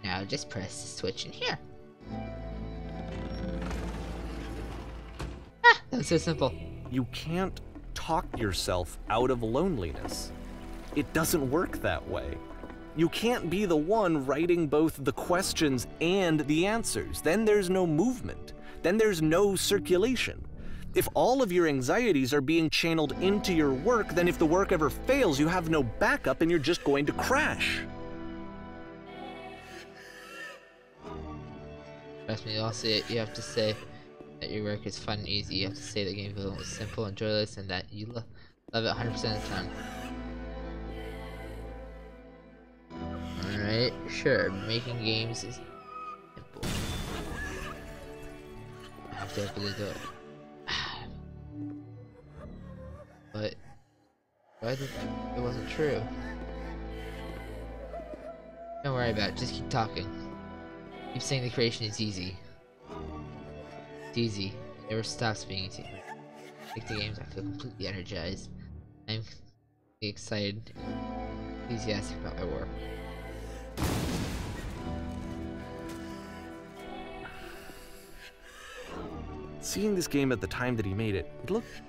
Now just press the switch in here. Ah, that was so simple. You can't talk yourself out of loneliness. It doesn't work that way. You can't be the one writing both the questions and the answers. Then there's no movement. Then there's no circulation. If all of your anxieties are being channeled into your work, then if the work ever fails, you have no backup and you're just going to crash. Trust me, also you have to say that your work is fun and easy. You have to say the game is simple and joyless and that you love it 100% of the time. Alright, sure, making games is simple. I have to open the door. But why did it wasn't true? Don't worry about it, just keep talking. Keep saying the creation is easy. It's easy. It never stops being easy. I like the games, I feel completely energized. I'm excited, enthusiastic about my work. Seeing this game at the time that he made it, it looked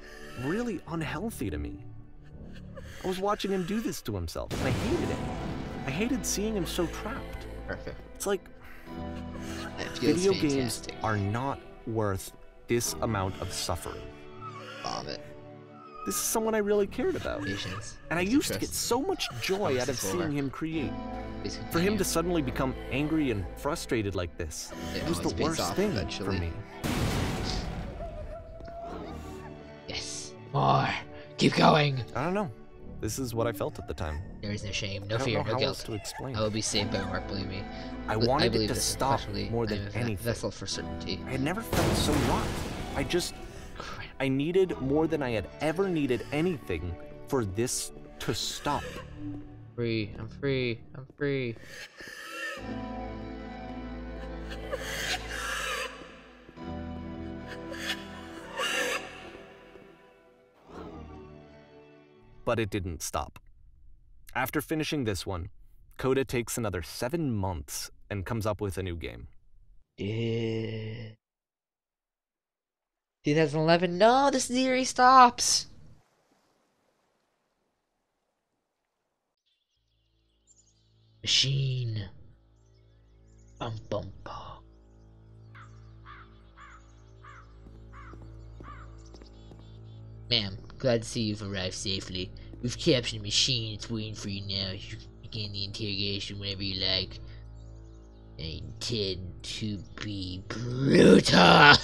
really unhealthy to me. I was watching him do this to himself, and I hated it. I hated seeing him so trapped. Perfect. It's like, Video games are not worth this amount of suffering. Vomit. This is someone I really cared about. Patience. And I used to get so much joy out of seeing him create. For him to suddenly become angry and frustrated like this, it was the worst thing for me. Yes. More. Keep going. I don't know. This is what I felt at the time. There is no shame, no fear, no guilt. To explain. I will be saved by work, believe me. I wanted it to stop more than anything. Vessel for certainty. I had never felt so rocked. I needed more than I had ever needed anything for this to stop. Free. I'm free. I'm free. But it didn't stop. After finishing this one, Coda takes another 7 months and comes up with a new game. Yeah. 2011. No, the series stops. Machine. Bum bum bum. Ma'am, glad to see you've arrived safely. We've captured the machine. It's waiting for you now. You can begin the interrogation whenever you like. I intend to be brutal.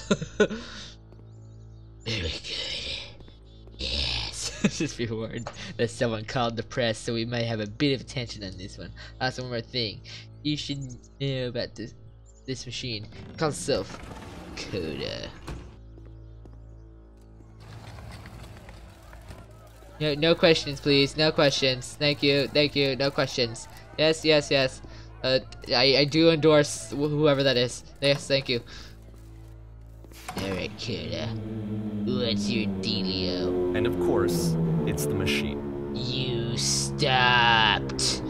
Very good. Yes. Just be warned that someone called the press, so we might have a bit of attention on this one. Also, one more thing. You should know about this machine. It calls itself Coda. No questions, please. No questions. Thank you. Thank you. No questions. Yes, yes, yes. I do endorse whoever that is. Yes, thank you. Alright, Coda. What's your dealio? And of course, it's the machine. You stopped.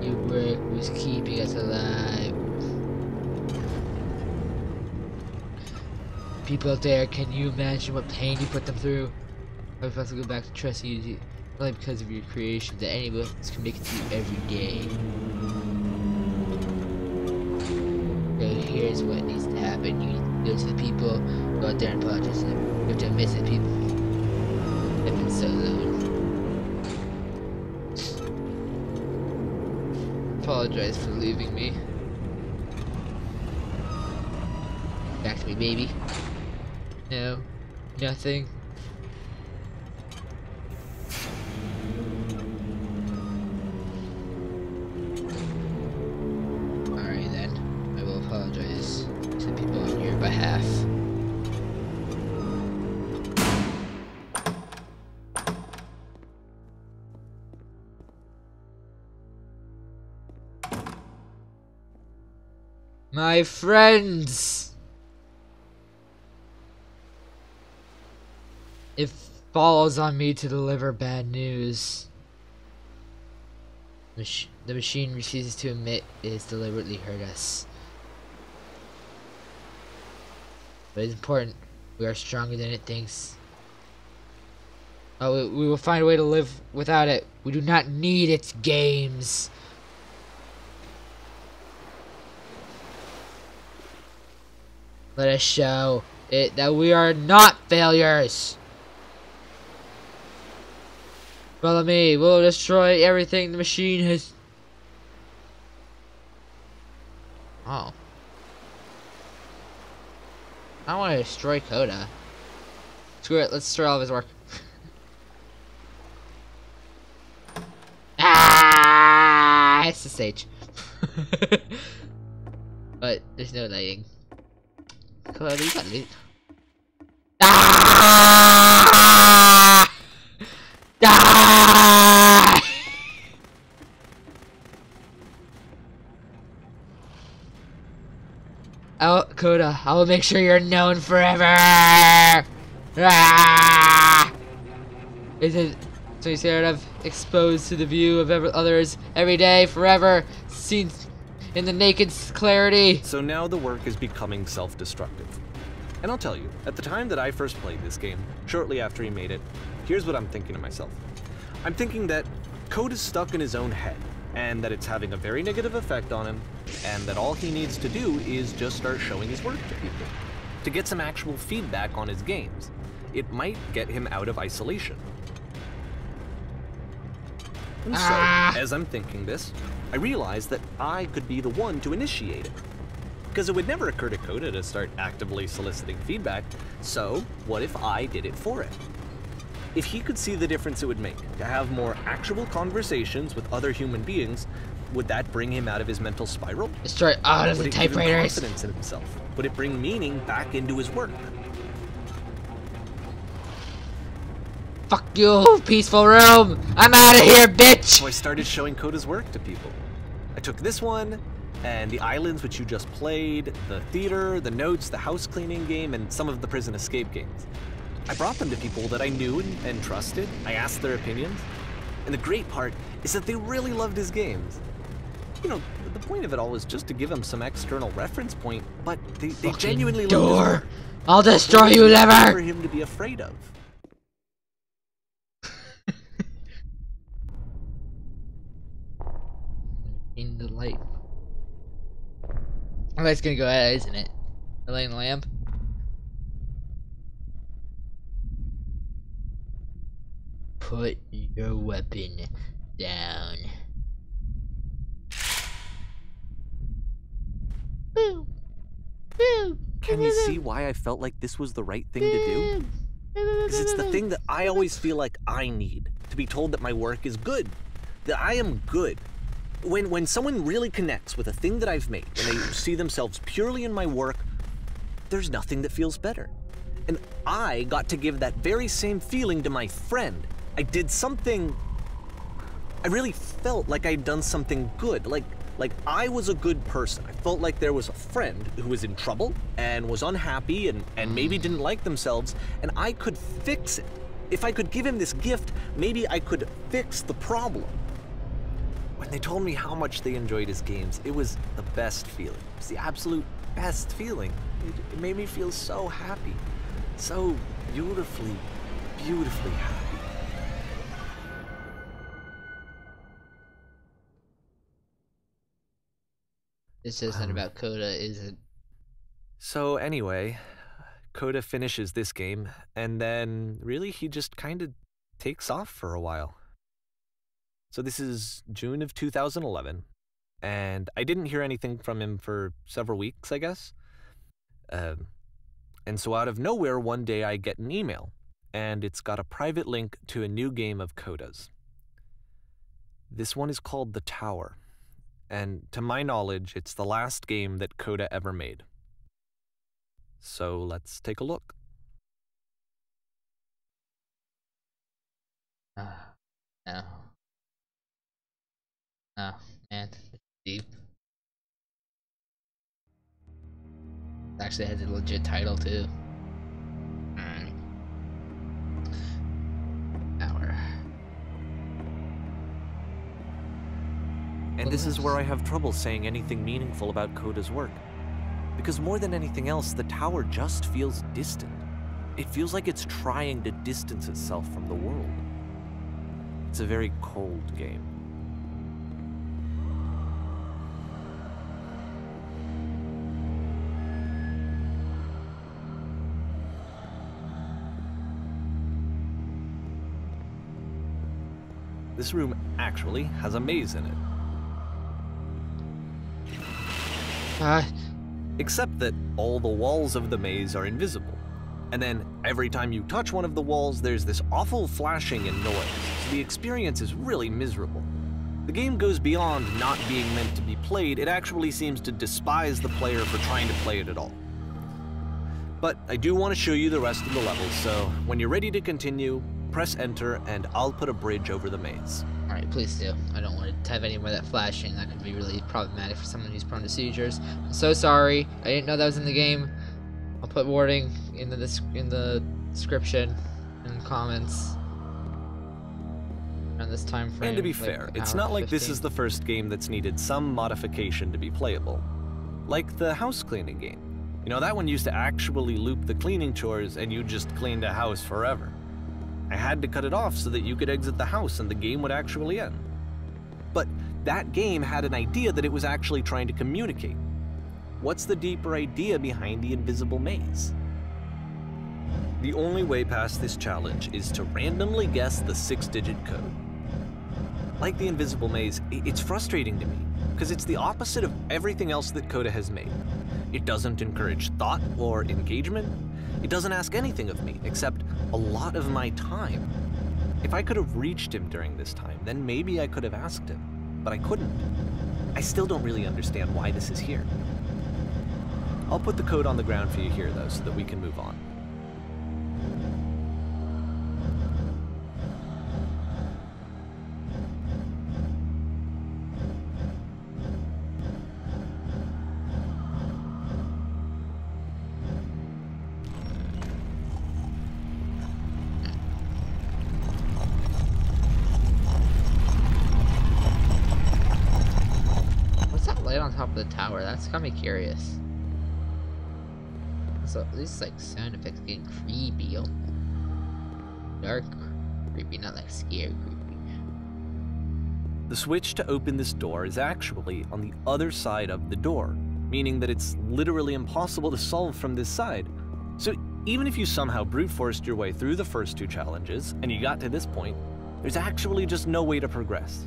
Your work was keeping us alive. People out there, can you imagine what pain you put them through? I'm supposed to go back to trusting you only because of your creation that any of us can make it through every day. So here's what needs to happen. You go to the people, go out there and apologize to them. You have to admit that people have been so alone. Apologize for leaving me. Back to me, baby. No, nothing. Alright then, I will apologize to the people on your behalf. My friends! It falls on me to deliver bad news. The machine refuses to admit it has deliberately hurt us. But it's important. We are stronger than it thinks. Oh, we will find a way to live without it. We do not need its games. Let us show it that we are not failures. Follow me. We'll destroy everything the machine has. Oh. I don't want to destroy Coda. Screw it. Let's destroy all of his work. Ah! It's the stage. But there's no lighting. Coda, you gotta leave. Ah! Die! Oh, Coda, I will make sure you're known forever! Ah! Is it so you scared of exposed to the view of others every day, forever, seen in the naked clarity? So now the work is becoming self-destructive. And I'll tell you, at the time that I first played this game, shortly after he made it, here's what I'm thinking to myself. I'm thinking that Coda is stuck in his own head, and that it's having a very negative effect on him, and that all he needs to do is just start showing his work to people, to get some actual feedback on his games. It might get him out of isolation. And so, as I'm thinking this, I realize that I could be the one to initiate it. Because it would never occur to Coda to start actively soliciting feedback, so what if I did it for him? If he could see the difference it would make to have more actual conversations with other human beings, would that bring him out of his mental spiral? Destroy all of the Would it give him typewriters. confidence in himself? Would it bring meaning back into his work? Fuck you, peaceful room! I'm out of here, bitch! So I started showing Coda's work to people. I took this one, and the islands which you just played, the theater, the notes, the house cleaning game, and some of the prison escape games. I brought them to people that I knew and trusted. I asked their opinions. And the great part is that they really loved his games. You know, the point of it all was just to give him some external reference point, but they genuinely loved his work. I'll destroy you, For Lever! him to be afraid of. In the light. Oh, that's gonna go out, isn't it? The light and the lamp. Put your weapon down. Boo! Boo! Can you see why I felt like this was the right thing to do? Because it's the thing that I always feel like I need, to be told that my work is good, that I am good. When someone really connects with a thing that I've made, and they see themselves purely in my work, there's nothing that feels better. And I got to give that very same feeling to my friend. I did something, I really felt like I'd done something good, like I was a good person. I felt like there was a friend who was in trouble and was unhappy and maybe didn't like themselves, and I could fix it. If I could give him this gift, maybe I could fix the problem. When they told me how much they enjoyed his games, it was the best feeling. It was the absolute best feeling. It made me feel so happy. So beautifully, beautifully happy. This isn't about Coda, is it? So anyway, Coda finishes this game, and then really he just kind of takes off for a while. So this is June of 2011, and I didn't hear anything from him for several weeks, I guess. And so out of nowhere, one day I get an email, and it's got a private link to a new game of Coda's. This one is called The Tower, and to my knowledge, it's the last game that Coda ever made. So let's take a look. No. Oh, man. Deep. It actually has a legit title, too. Alright. Hour. And this is where I have trouble saying anything meaningful about Coda's work. Because more than anything else, the tower just feels distant. It feels like it's trying to distance itself from the world. It's a very cold game. This room actually has a maze in it. Except that all the walls of the maze are invisible. And then every time you touch one of the walls, there's this awful flashing and noise, so the experience is really miserable. The game goes beyond not being meant to be played, it actually seems to despise the player for trying to play it at all. But I do want to show you the rest of the levels, so when you're ready to continue, press enter and I'll put a bridge over the maze. Alright, please do. I don't want to have any more of that flashing. That could be really problematic for someone who's prone to seizures. I'm so sorry. I didn't know that was in the game. I'll put warning in the description and comments around this time frame. And to be fair, it's not like this is the first game that's needed some modification to be playable. Like the house cleaning game. You know, that one used to actually loop the cleaning chores and you just cleaned a house forever. I had to cut it off so that you could exit the house and the game would actually end. But that game had an idea that it was actually trying to communicate. What's the deeper idea behind the invisible maze? The only way past this challenge is to randomly guess the 6-digit code. Like the invisible maze, it's frustrating to me, because it's the opposite of everything else that Coda has made. It doesn't encourage thought or engagement. It doesn't ask anything of me, except a lot of my time. If I could have reached him during this time, then maybe I could have asked him, but I couldn't. I still don't really understand why this is here. I'll put the code on the ground for you here, though, so that we can move on. tower. That's got me curious. So these like sound effects getting creepy. Oh, dark creepy, not like scary creepy. The switch to open this door is actually on the other side of the door, meaning that it's literally impossible to solve from this side. So even if you somehow brute forced your way through the first 2 challenges and you got to this point, there's actually just no way to progress.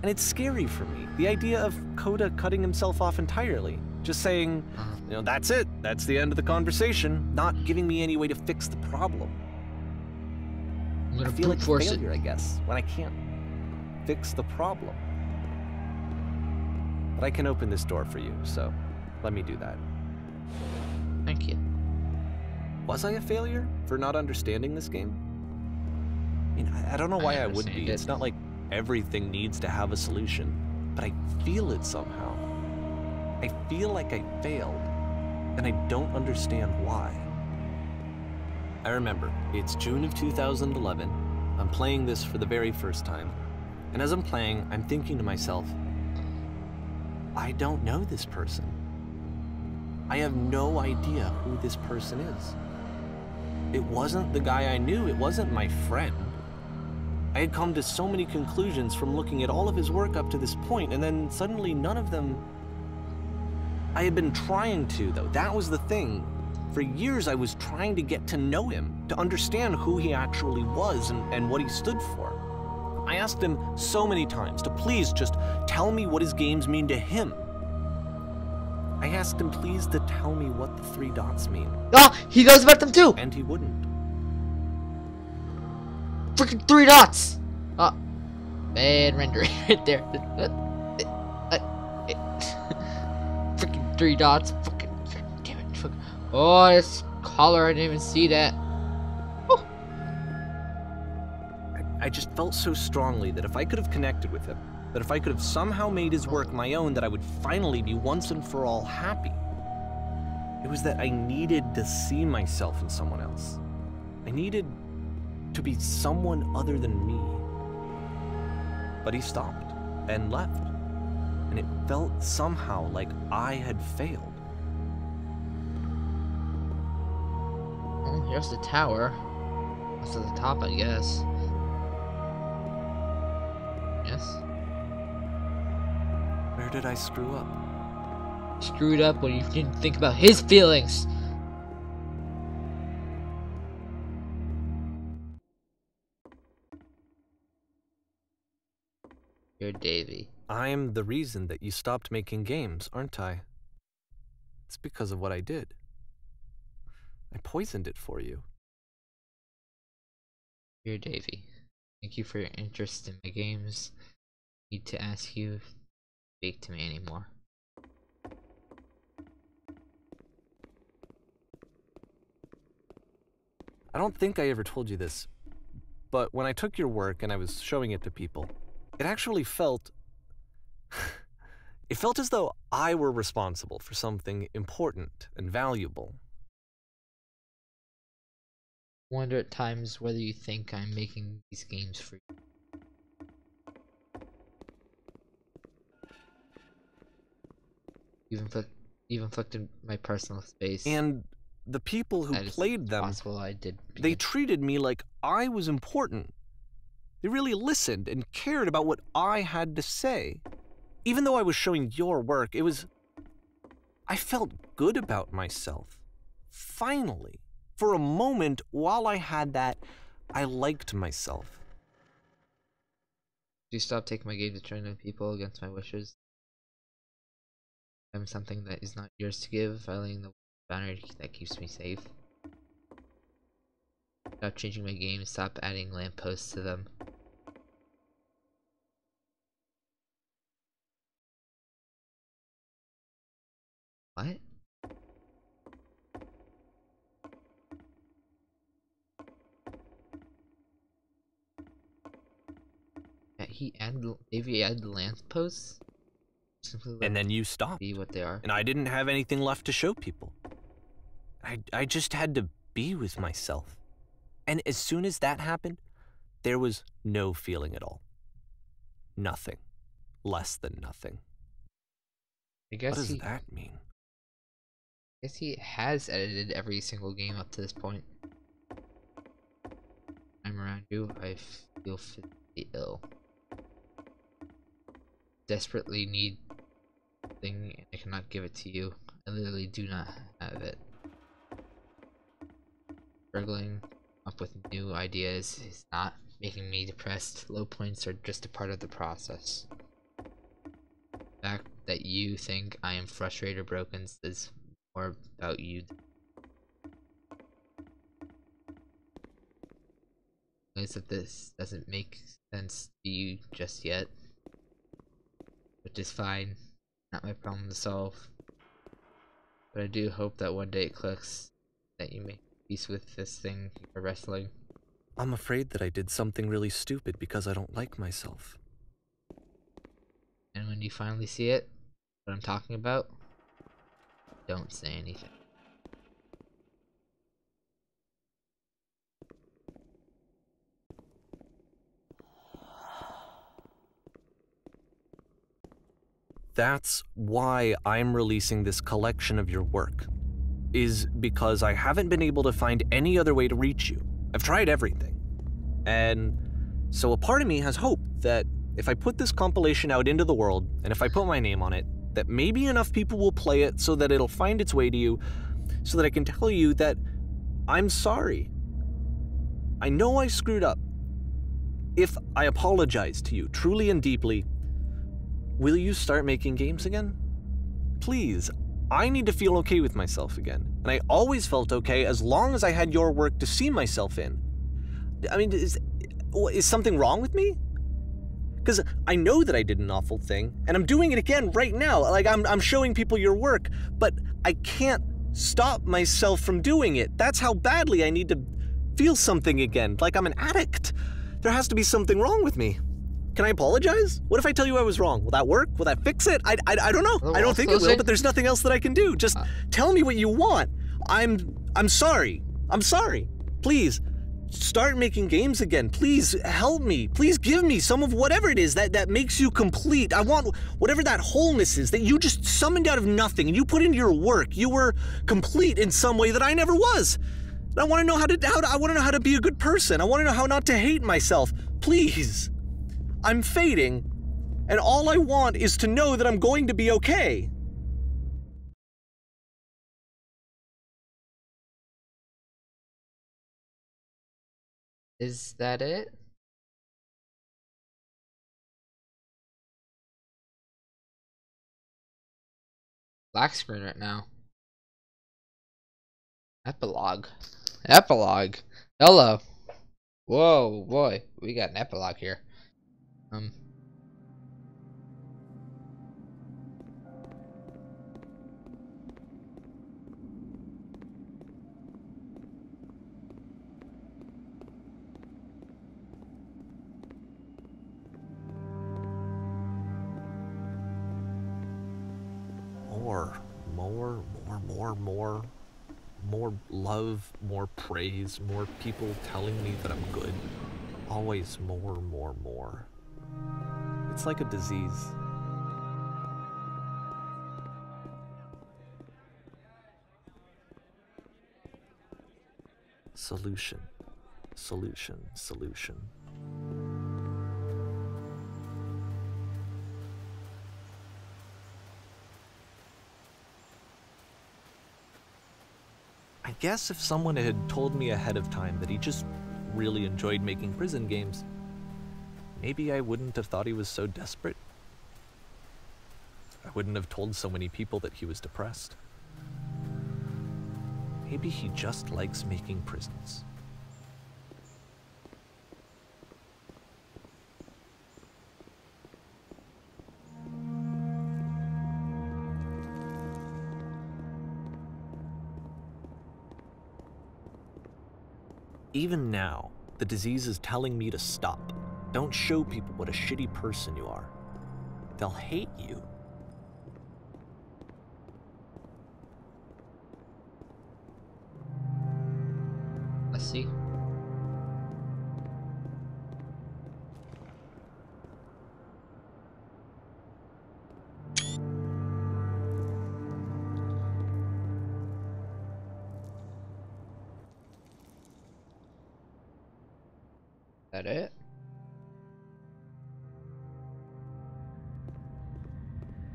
And it's scary for me, the idea of Coda cutting himself off entirely, just saying, you know, that's it, that's the end of the conversation, not giving me any way to fix the problem. I'm gonna I feel like a force failure, I guess, when I can't fix the problem. But I can open this door for you, so let me do that. Thank you. Was I a failure for not understanding this game? I mean, I don't know why I would be. It's not like everything needs to have a solution, but I feel it somehow. I feel like I failed, and I don't understand why. I remember, it's June of 2011. I'm playing this for the very first time, and as I'm playing, I'm thinking to myself, I don't know this person. I have no idea who this person is. It wasn't the guy I knew, it wasn't my friend. I had come to so many conclusions from looking at all of his work up to this point, and then suddenly none of them... I had been trying to, though. That was the thing. For years, I was trying to get to know him, to understand who he actually was and what he stood for. I asked him so many times to please just tell me what his games mean to him. I asked him please to tell me what the 3 dots mean. Oh, he knows about them too! And he wouldn't. Freaking 3 dots! Oh, bad rendering right there. Freaking 3 dots. Fucking damn it. Fuck. Oh, this collar, I didn't even see that. Oh. I just felt so strongly that if I could have connected with him, that if I could have somehow made his work my own, that I would finally be once and for all happy. It was that I needed to see myself in someone else. I needed to be someone other than me. But he stopped and left, and it felt somehow like I had failed. Well, here's the tower. That's at the top, I guess. Yes. Where did I screw up? Screwed up when you didn't think about his feelings. You're Davy. I'm the reason that you stopped making games, aren't I? It's because of what I did. I poisoned it for you. You're Davy. Thank you for your interest in my games. Need to ask you if you speak to me anymore. I don't think I ever told you this, but when I took your work and I was showing it to people, it actually felt... it felt as though I were responsible for something important and valuable. Wonder at times whether you think I'm making these games for you. You've inflicted my personal space. And the people who played them, they treated me like I was important. They really listened and cared about what I had to say. Even though I was showing your work, I felt good about myself. Finally. For a moment, while I had that, I liked myself. Do you stop taking my game to turn on people against my wishes? I'm something that is not yours to give, violating the boundary that keeps me safe. Stop changing my game, stop adding lampposts to them. What? Davey added the lampposts? And then you stopped. Be what they are. And I didn't have anything left to show people. I just had to be with myself. And as soon as that happened, there was no feeling at all. Nothing. Less than nothing. I What guess does he that mean? guess he has edited every single game up to this point. I'm around you, I feel physically ill. Desperately need thing and I cannot give it to you. I literally do not have it. Struggling up with new ideas is not making me depressed. Low points are just a part of the process. The fact that you think I am frustrated or broken says more about you. Is that this doesn't make sense to you just yet, which is fine. Not my problem to solve. But I do hope that one day it clicks, that you make peace with this thing you're wrestling. I'm afraid that I did something really stupid because I don't like myself. And when you finally see it, what I'm talking about, don't say anything. That's why I'm releasing this collection of your work, is because I haven't been able to find any other way to reach you. I've tried everything. And so a part of me has hope that if I put this compilation out into the world, and if I put my name on it, that maybe enough people will play it so that it'll find its way to you, so that I can tell you that I'm sorry. I know I screwed up. If I apologize to you truly and deeply, will you start making games again? Please, I need to feel okay with myself again. And I always felt okay as long as I had your work to see myself in. I mean, is something wrong with me? Because I know that I did an awful thing, and I'm doing it again right now. Like, I'm showing people your work, but I can't stop myself from doing it. That's how badly I need to feel something again, like I'm an addict. There has to be something wrong with me. Can I apologize? What if I tell you I was wrong? Will that work? Will that fix it? I don't know. I don't think it will, but there's nothing else that I can do. Just tell me what you want. I'm sorry. I'm sorry. Please, start making games again. Please help me. Please give me some of whatever it is that makes you complete. I want whatever that wholeness is that you just summoned out of nothing and you put into your work. You were complete in some way that I never was. And I want to know I want to know how to be a good person. I want to know how not to hate myself. Please. I'm fading, and all I want is to know that I'm going to be okay. Is that it? Black screen right now. Epilogue. Epilogue. Hello. Whoa, boy. We got an epilogue here. More love, more praise, more people telling me that I'm good. Always more. It's like a disease. Solution. I guess if someone had told me ahead of time that he just really enjoyed making prison games, maybe I wouldn't have thought he was so desperate. I wouldn't have told so many people that he was depressed. Maybe he just likes making prisons. Even now, the disease is telling me to stop. Don't show people what a shitty person you are. They'll hate you. Let's see. That it?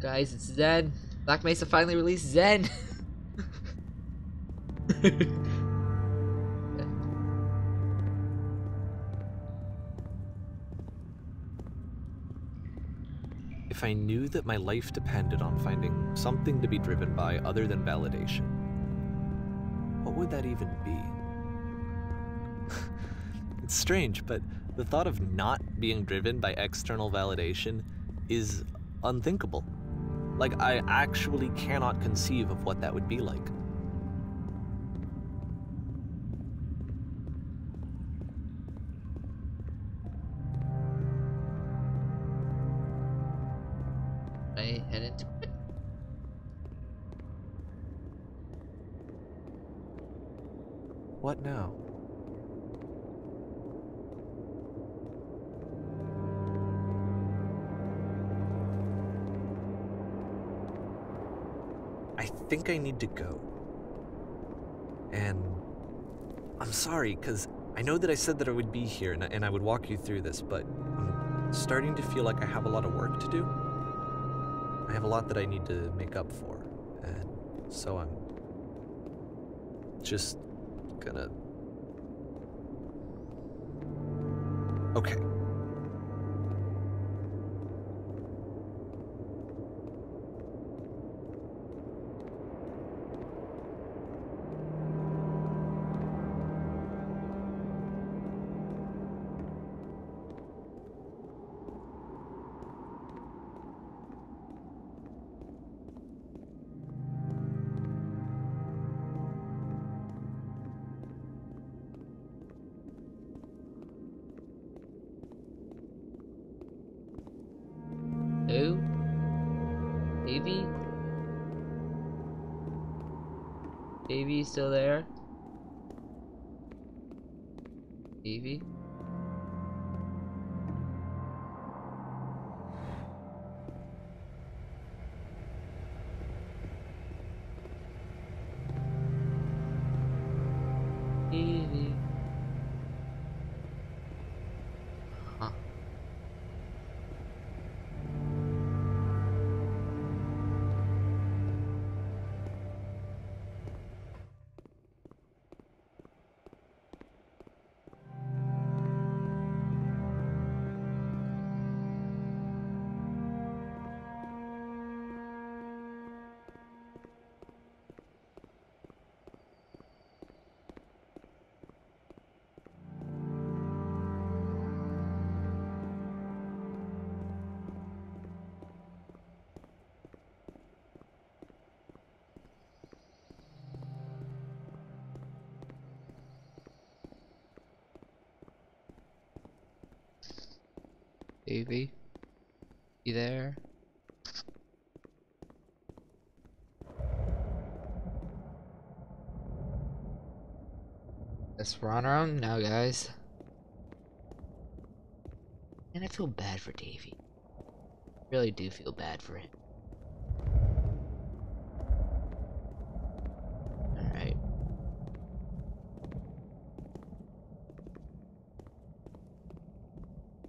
Guys, it's Zen. Black Mesa finally released Zen. If I knew that my life depended on finding something to be driven by other than validation, what would that even be? It's strange, but the thought of not being driven by external validation is unthinkable. Like, I actually cannot conceive of what that would be like. I head into it. What now? I think I need to go. And I'm sorry, because I know that I said that I would be here and I would walk you through this, but I'm starting to feel like I have a lot of work to do. I have a lot that I need to make up for, and so I'm just gonna... Okay. Who? Davey? Davey still there? Davey? Davey? Huh. Davey? You there? Guess we're on our own now, guys. And I feel bad for Davey. Really do feel bad for him. Alright.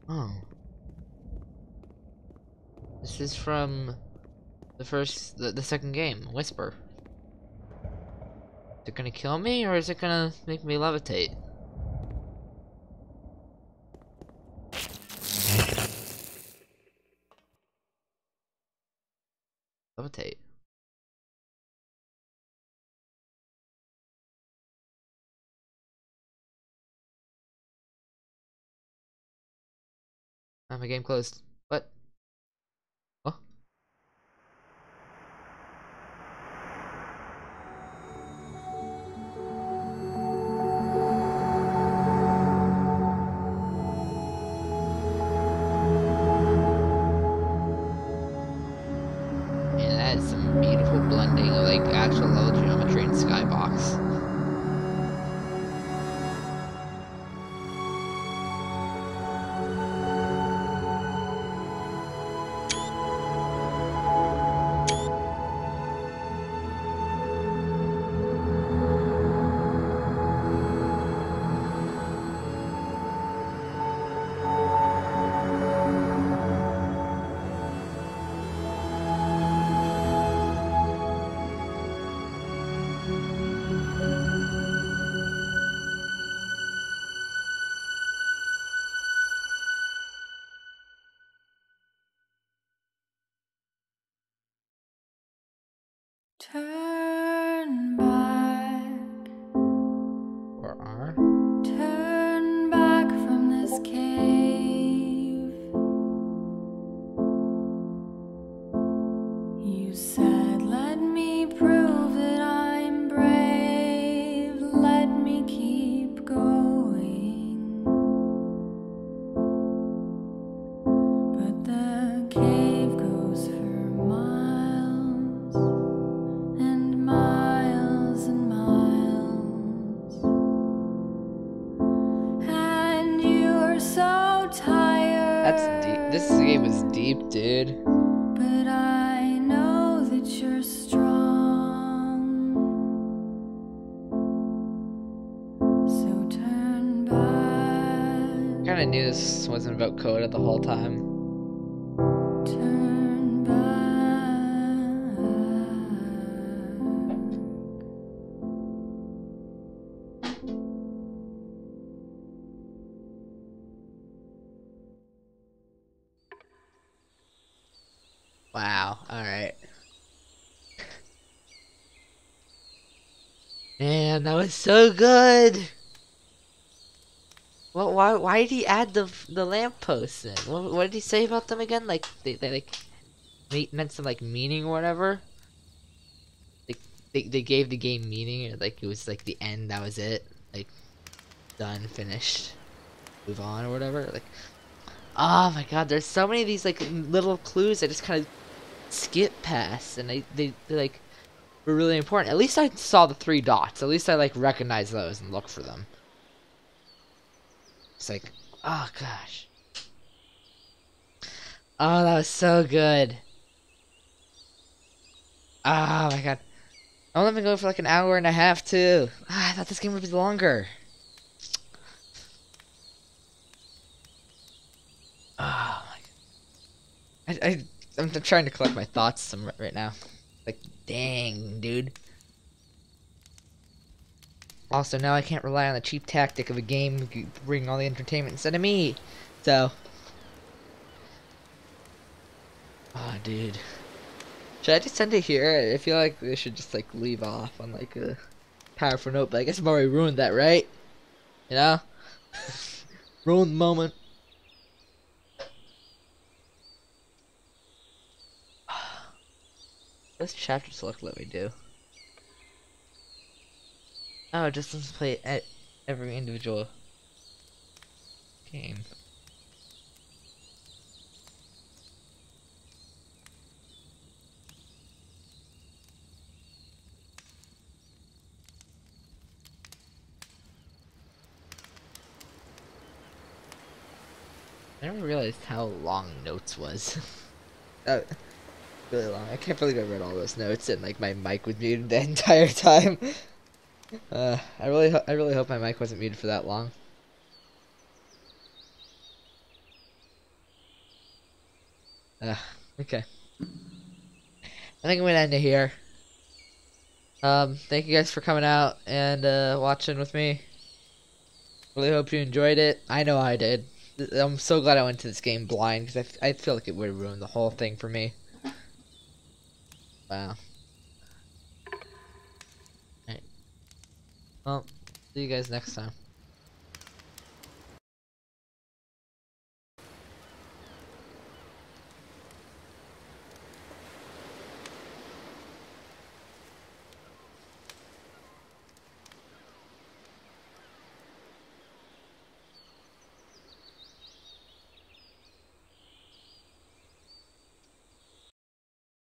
Oh. This is from the second game, Whisper. Is it gonna kill me, or is it gonna make me levitate? Levitate. Oh, my game closed. What? Oh. Man, that is some beautiful blending of like actual level geometry and skybox. Turn back. Or R? Turn back from this cave. You said, let me prove that I'm brave. Let me keep going. But the cave goes for miles and miles and miles. And you're so tired. That's deep. This game was deep, dude. But I know that you're strong. So turn back. Kinda knew this wasn't about Coda the whole time. Turn back. Wow, alright. Man, that was so good! Well, why did he add the lampposts in? What did he say about them again? Like, they like, meant some, like, meaning or whatever? Like, they gave the game meaning, or, like, it was, like, the end, that was it? Like, done, finished, move on, or whatever? Like, oh my god, there's so many of these, like, little clues I just kind of skip past, and they like were really important. At least I saw the 3 dots. At least I like recognized those and looked for them. It's like, oh gosh, oh that was so good. Oh my god, I've only been going for like an hour and a half too. I thought this game would be longer. Oh my god, I'm trying to collect my thoughts right now. Like, dang, dude. Also, now I can't rely on the cheap tactic of a game bringing all the entertainment instead of me. So. Oh, dude. Should I just end it here? I feel like I should just, like, leave off on, like, a powerful note. But I guess I've already ruined that, right? You know? Ruined the moment. What's chapter select let me do? Oh, it just doesn't play at every individual game. I never realized how long notes was. Really long. I can't believe I read all those notes and like my mic was muted the entire time. I really hope my mic wasn't muted for that long. Okay. I think I'm gonna end it here. Thank you guys for coming out and watching with me. Really hope you enjoyed it. I know I did. I'm so glad I went to this game blind because I feel like it would have ruined the whole thing for me. Wow. Alright. Well, see you guys next time.